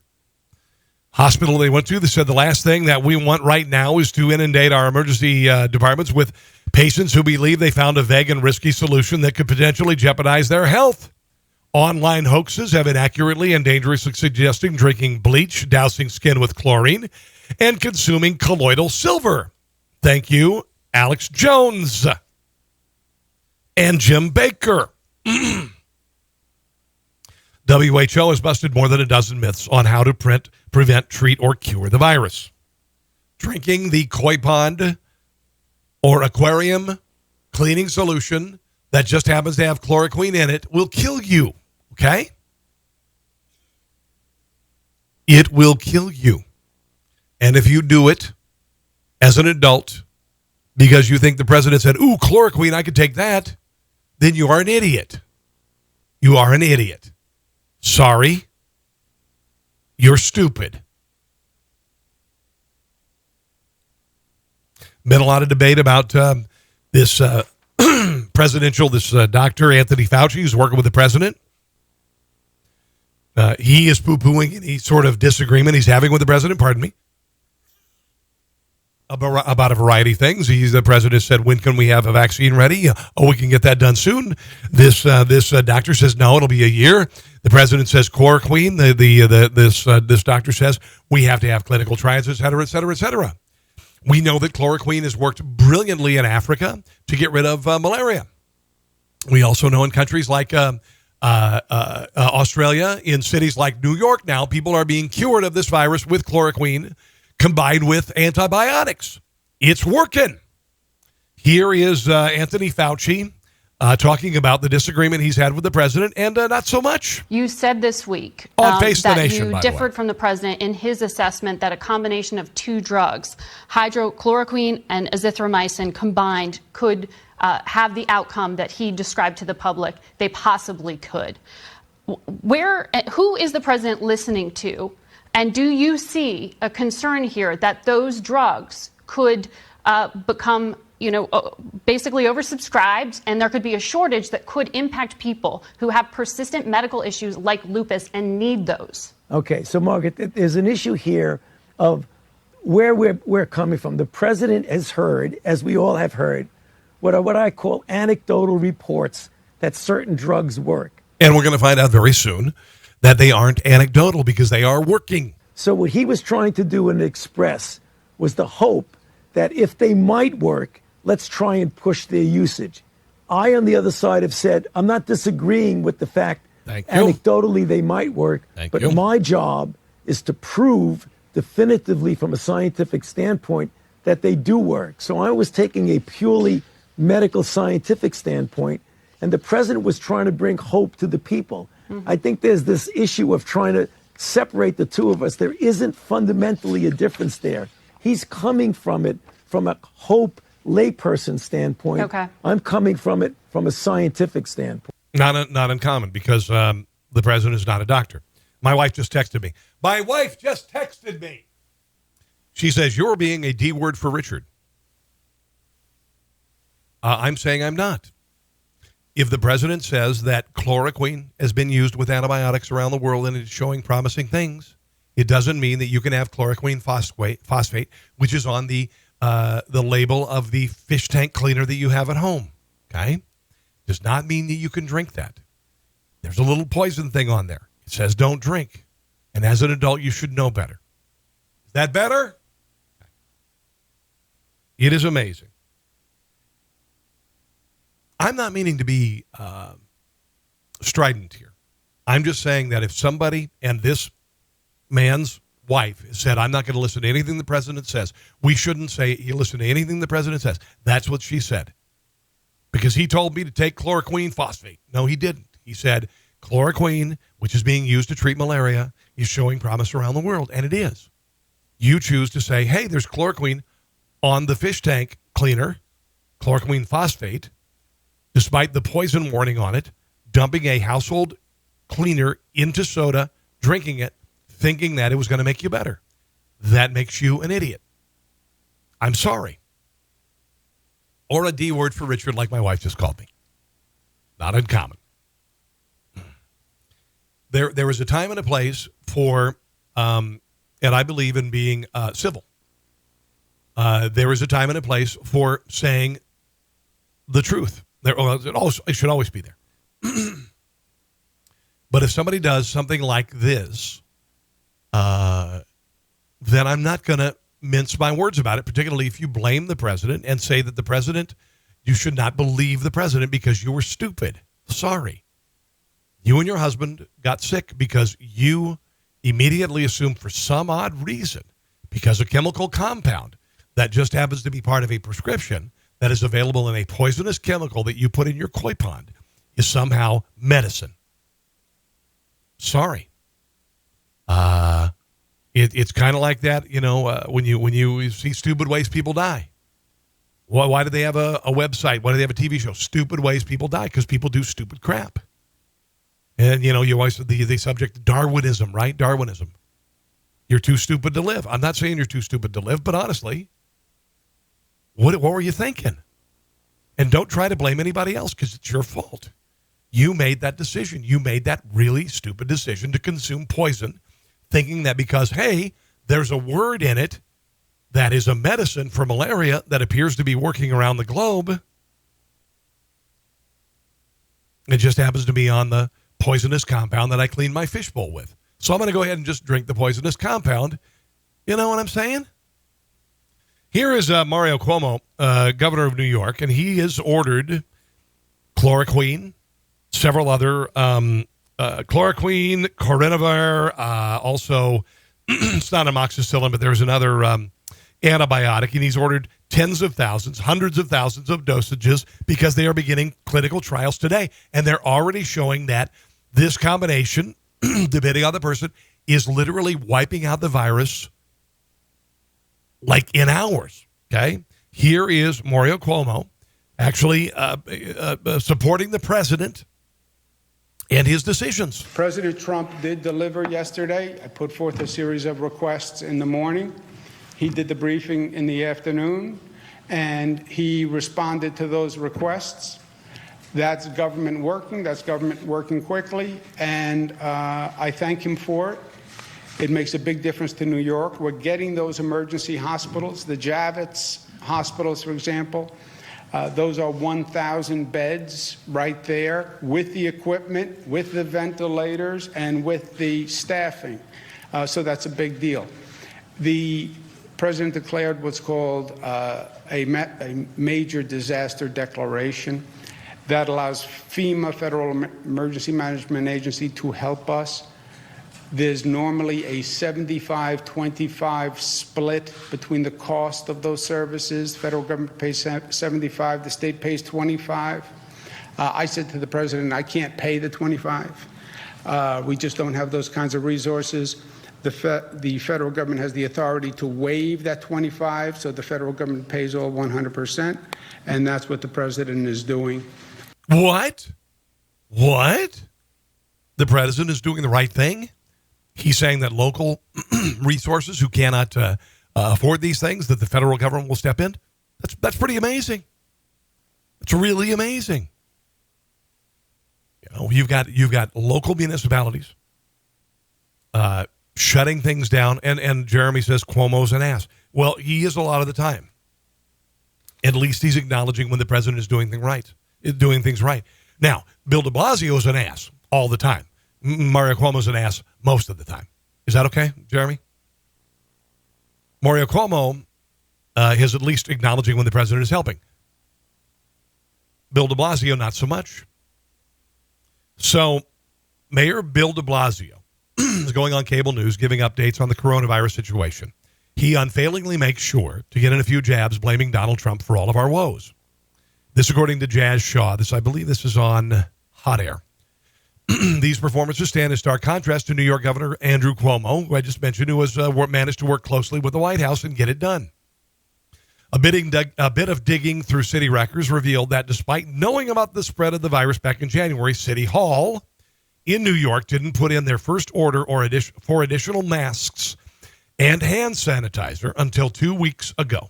Hospital they went to, they said the last thing that we want right now is to inundate our emergency departments with patients who believe they found a vague and risky solution that could potentially jeopardize their health. Online hoaxes have inaccurately and dangerously suggesting drinking bleach, dousing skin with chlorine, and consuming colloidal silver. Thank you, Alex Jones and Jim Baker. WHO has busted more than a dozen myths on how to prevent, treat, or cure the virus. Drinking the koi pond or aquarium cleaning solution that just happens to have chloroquine in it will kill you. Okay? It will kill you. And if you do it as an adult because you think the president said, ooh, chloroquine, I could take that, then you are an idiot. You are an idiot. Sorry. You're stupid. Been a lot of debate about this Dr. Anthony Fauci, who's working with the president. He is poo-pooing any sort of disagreement he's having with the president, pardon me, about a variety of things. The president said, when can we have a vaccine ready? Oh, we can get that done soon. This doctor says, no, it'll be a year. The president says chloroquine. This doctor says we have to have clinical trials, et cetera, et cetera, et cetera. We know that chloroquine has worked brilliantly in Africa to get rid of malaria. We also know in countries like Australia, in cities like New York now, people are being cured of this virus with chloroquine combined with antibiotics. It's working. Here is Anthony Fauci talking about the disagreement he's had with the president, and not so much. You said this week On Face the that Nation, you by the way. differed from the president in his assessment that a combination of two drugs, hydrochloroquine and azithromycin combined, could have the outcome that he described to the public they possibly could. Who is the president listening to? And do you see a concern here that those drugs could become basically oversubscribed, and there could be a shortage that could impact people who have persistent medical issues like lupus and need those? Okay, so Margaret, there's an issue here of where we're coming from. The president has heard, as we all have heard, what I call anecdotal reports that certain drugs work. And we're going to find out very soon that they aren't anecdotal because they are working. So what he was trying to do and express was the hope that if they might work, let's try and push their usage. I, on the other side, have said, I'm not disagreeing with the fact anecdotally they might work, but my job is to prove definitively from a scientific standpoint that they do work. So I was taking a purely medical scientific standpoint, and the president was trying to bring hope to the people. I think there's this issue of trying to separate the two of us. There isn't fundamentally a difference there. He's coming from it from a hope layperson standpoint. Okay. I'm coming from it from a scientific standpoint. Not uncommon because the president is not a doctor. My wife just texted me. She says, you're being a D word for Richard. I'm saying I'm not. If the president says that chloroquine has been used with antibiotics around the world and it's showing promising things, it doesn't mean that you can have chloroquine phosphate, which is on the label of the fish tank cleaner that you have at home. Okay? Does not mean that you can drink that. There's a little poison thing on there. It says don't drink. And as an adult, you should know better. Is that better? It is amazing. I'm not meaning to be strident here. I'm just saying that if somebody, and this man's wife said, I'm not going to listen to anything the president says, we shouldn't say you listen to anything the president says. That's what she said. Because he told me to take chloroquine phosphate. No, he didn't. He said chloroquine, which is being used to treat malaria, is showing promise around the world. And it is. You choose to say, hey, there's chloroquine on the fish tank cleaner, chloroquine phosphate, despite the poison warning on it, dumping a household cleaner into soda, drinking it, thinking that it was going to make you better. That makes you an idiot. I'm sorry. Or a D word for Richard, like my wife just called me. Not uncommon. There was a time and a place for, and I believe in being civil. There is a time and a place for saying the truth. It should always be there. But if somebody does something like this, then I'm not going to mince my words about it, particularly if you blame the president and say that the president, you should not believe the president because you were stupid. Sorry. You and your husband got sick because you immediately assumed for some odd reason, because a chemical compound that just happens to be part of a prescription that is available in a poisonous chemical that you put in your koi pond is somehow medicine. Sorry. It's kind of like that, when you see stupid ways people die. Why do they have a website? Why do they have a TV show? Stupid ways people die, because people do stupid crap. And, you always the subject Darwinism, right? Darwinism. You're too stupid to live. I'm not saying you're too stupid to live, but honestly, what were you thinking? And don't try to blame anybody else because it's your fault. You made that decision. You made that really stupid decision to consume poison, thinking that because, hey, there's a word in it that is a medicine for malaria that appears to be working around the globe. It just happens to be on the poisonous compound that I clean my fishbowl with. So I'm going to go ahead and just drink the poisonous compound. You know what I'm saying? Here is Mario Cuomo, governor of New York, and he has ordered chloroquine, several other chloroquine, Corinavir, also it's not amoxicillin, but there's another antibiotic, and he's ordered tens of thousands, hundreds of thousands of dosages because they are beginning clinical trials today, and they're already showing that this combination, depending on the person, is literally wiping out the virus like in hours, okay? Here is Mario Cuomo actually supporting the president and his decisions. President Trump did deliver yesterday. I put forth a series of requests in the morning. He did the briefing in the afternoon, and he responded to those requests. That's government working. That's government working quickly, and I thank him for it. It makes a big difference to New York. We're getting those emergency hospitals, the Javits hospitals, for example. Those are 1,000 beds right there with the equipment, with the ventilators, and with the staffing. So that's a big deal. The president declared what's called a major disaster declaration that allows FEMA, Federal Emergency Management Agency, to help us. There's normally a 75-25 split between the cost of those services. The federal government pays 75, the state pays 25. I said to the president, I can't pay the 25. We just don't have those kinds of resources. The federal government has the authority to waive that 25, so the federal government pays all 100%, and that's what the president is doing. What? The president is doing the right thing? He's saying that local resources who cannot afford these things, that the federal government will step in. That's pretty amazing. It's really amazing. You know, you've got local municipalities shutting things down, and Jeremy says Cuomo's an ass. Well, he is a lot of the time. At least he's acknowledging when the president is doing things right. Now, Bill de Blasio is an ass all the time. Mario Cuomo's an ass most of the time. Is that okay, Jeremy? Mario Cuomo is at least acknowledging when the president is helping. Bill de Blasio, not so much. So, Mayor Bill de Blasio is going on cable news giving updates on the coronavirus situation. He unfailingly makes sure to get in a few jabs blaming Donald Trump for all of our woes. This according to Jazz Shaw. I believe this is on Hot Air. These performances stand in stark contrast to New York Governor Andrew Cuomo, who I just mentioned, who has managed to work closely with the White House and get it done. A bit of digging through city records revealed that despite knowing about the spread of the virus back in January, City Hall in New York didn't put in their first order for additional masks and hand sanitizer until 2 weeks ago.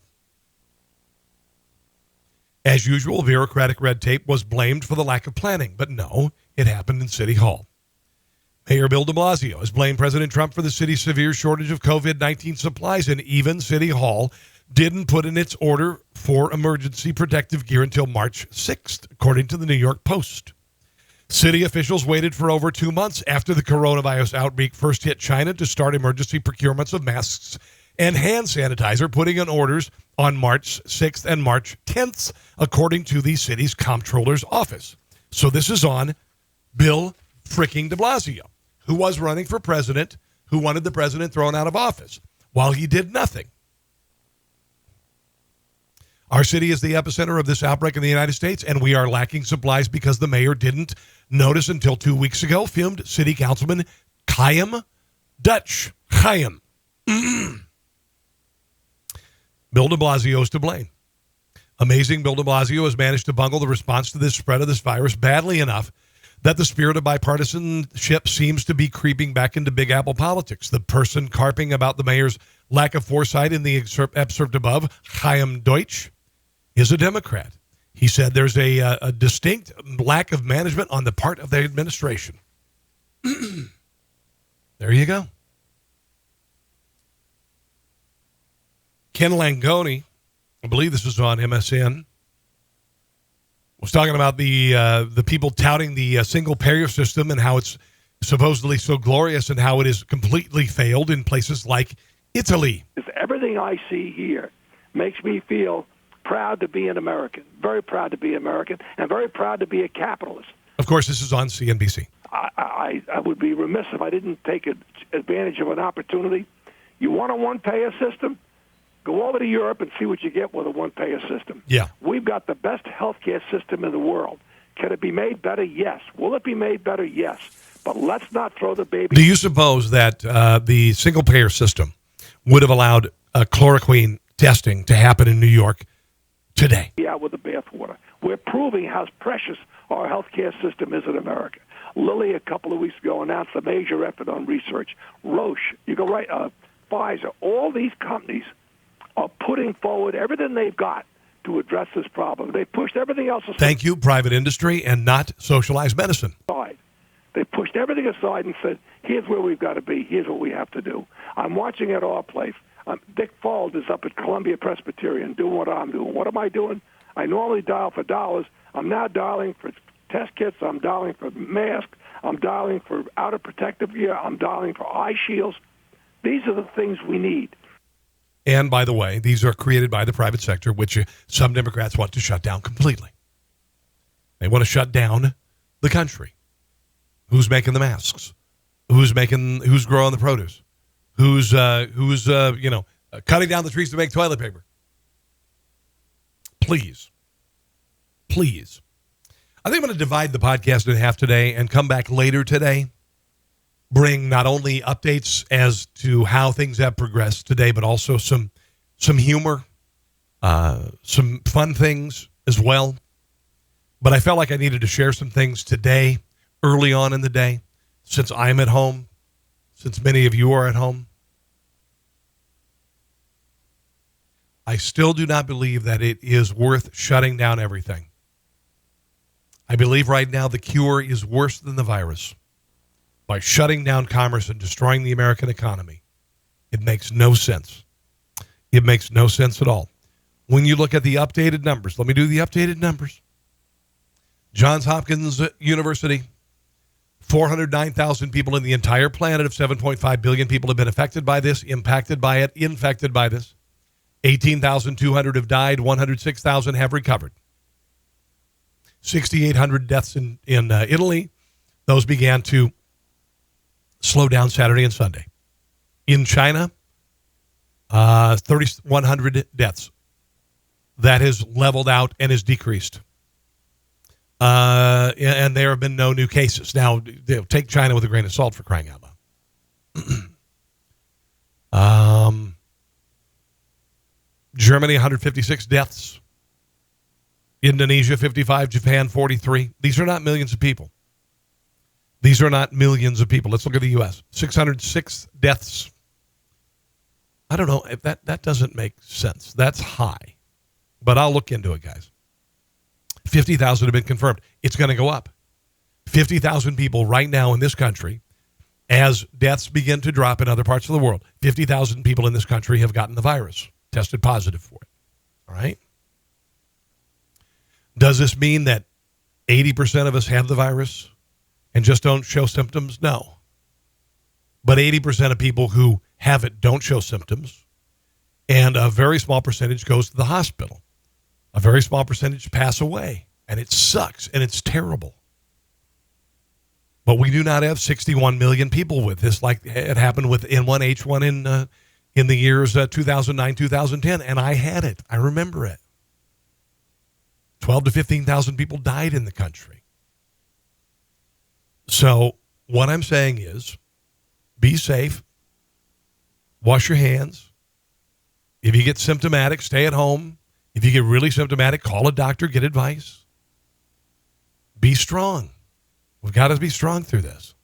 As usual, bureaucratic red tape was blamed for the lack of planning, but no, it happened in City Hall. Mayor Bill de Blasio has blamed President Trump for the city's severe shortage of COVID-19 supplies, and even City Hall didn't put in its order for emergency protective gear until March 6th, according to the New York Post. City officials waited for over 2 months after the coronavirus outbreak first hit China to start emergency procurements of masks and hand sanitizer, putting in orders on March 6th and March 10th, according to the city's comptroller's office. So this is on Bill freaking de Blasio, who was running for president, who wanted the president thrown out of office, while he did nothing. Our city is the epicenter of this outbreak in the United States, and we are lacking supplies because the mayor didn't notice until 2 weeks ago, filmed City Councilman Chaim Dutch. Chaim. Bill de Blasio is to blame. Amazing, Bill de Blasio has managed to bungle the response to this spread of this virus badly enough that the spirit of bipartisanship seems to be creeping back into Big Apple politics. The person carping about the mayor's lack of foresight in the excerpt above, Chaim Deutsch, is a Democrat. He said there's a distinct lack of management on the part of the administration. There you go. Ken Langone, I believe this was on MSN, was talking about the people touting the single-payer system and how it's supposedly so glorious and how it has completely failed in places like Italy. Everything I see here makes me feel proud to be an American, very proud to be American, and very proud to be a capitalist. Of course, this is on CNBC. I would be remiss if I didn't take advantage of an opportunity. You want a one-payer system? Go over to Europe and see what you get with a one-payer system. Yeah. We've got the best healthcare system in the world. Can it be made better? Yes. Will it be made better? Yes. But let's not throw the baby. Do you suppose that the single-payer system would have allowed chloroquine testing to happen in New York today? Yeah, with the bathwater. We're proving how precious our healthcare system is in America. Lilly, a couple of weeks ago, announced a major effort on research. Roche, you go right, Pfizer, all these companies are putting forward everything they've got to address this problem. They pushed everything else aside. Thank you, private industry, and not socialized medicine. They pushed everything aside and said, here's where we've got to be. Here's what we have to do. I'm watching at our place. Dick Fald is up at Columbia Presbyterian doing what I'm doing. What am I doing? I normally dial for dollars. I'm now dialing for test kits. I'm dialing for masks. I'm dialing for outer protective gear. I'm dialing for eye shields. These are the things we need. And by the way, these are created by the private sector, which some Democrats want to shut down completely. They want to shut down the country. Who's making the masks? Who's growing the produce? Who's cutting down the trees to make toilet paper? Please. I think I'm going to divide the podcast in half today and come back later today. Bring not only updates as to how things have progressed today, but also some humor, some fun things as well. But I felt like I needed to share some things today, early on in the day, since I'm at home, since many of you are at home. I still do not believe that it is worth shutting down everything. I believe right now the cure is worse than the virus. By shutting down commerce and destroying the American economy, it makes no sense. It makes no sense at all. When you look at the updated numbers, let me do the updated numbers. Johns Hopkins University, 409,000 people in the entire planet of 7.5 billion people have been affected by this, impacted by it, infected by this. 18,200 have died, 106,000 have recovered. 6,800 deaths in Italy. Those began to slow down Saturday and Sunday. In China, 3,100 deaths. That has leveled out and has decreased. And there have been no new cases. Now, take China with a grain of salt, for crying out loud. Germany, 156 deaths. Indonesia, 55. Japan, 43. These are not millions of people. These are not millions of people. Let's look at the U.S. 606 deaths. I don't know if that doesn't make sense. That's high. But I'll look into it, guys. 50,000 have been confirmed. It's going to go up. 50,000 people right now in this country, as deaths begin to drop in other parts of the world, 50,000 people in this country have gotten the virus, tested positive for it. All right? Does this mean that 80% of us have the virus and just don't show symptoms? No. But 80% of people who have it don't show symptoms, and a very small percentage goes to the hospital. A very small percentage pass away, and it sucks, and it's terrible. But we do not have 61 million people with this like it happened with N1H1 in the years 2009, 2010, and I had it. I remember it. 12 to 15,000 people died in the country. So what I'm saying is be safe, wash your hands. If you get symptomatic, stay at home. If you get really symptomatic, call a doctor, get advice. Be strong. We've got to be strong through this.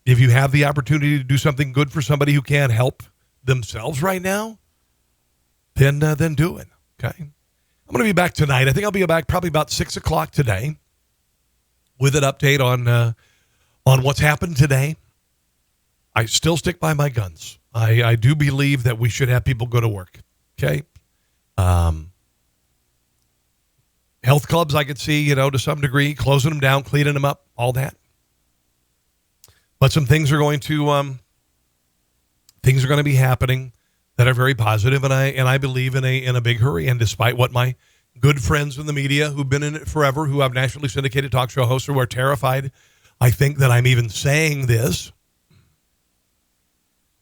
If you have the opportunity to do something good for somebody who can't help themselves right now, then do it. Okay. I'm going to be back tonight. I think I'll be back probably about 6 o'clock today with an update on what's happened today. I still stick by my guns. I do believe that we should have people go to work. Okay. Health clubs, I could see, to some degree, closing them down, cleaning them up, all that. But some things are going to be happening that are very positive, and I believe in a big hurry. And despite what my good friends in the media who've been in it forever, who have nationally syndicated talk show hosts who are terrified, I think that I'm even saying this.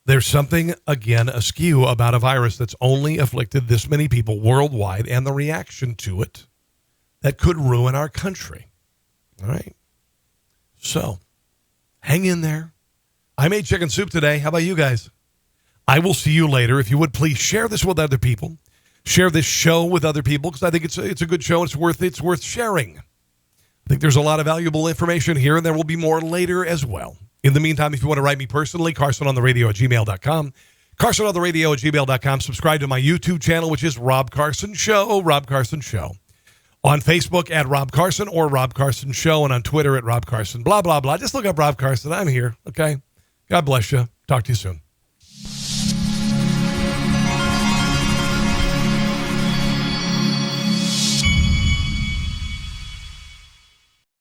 There's something, again, askew about a virus that's only afflicted this many people worldwide and the reaction to it that could ruin our country. All right? So, hang in there. I made chicken soup today. How about you guys? I will see you later. If you would, please share this with other people. Share this show with other people because I think it's a good show. It's worth sharing. I think there's a lot of valuable information here, and there will be more later as well. In the meantime, if you want to write me personally, carsonontheradio@gmail.com. carsonontheradio@gmail.com. Subscribe to my YouTube channel, which is Rob Carson Show. Rob Carson Show. On Facebook at Rob Carson or Rob Carson Show, and on Twitter at Rob Carson. Blah, blah, blah. Just look up Rob Carson. I'm here, okay? God bless you. Talk to you soon.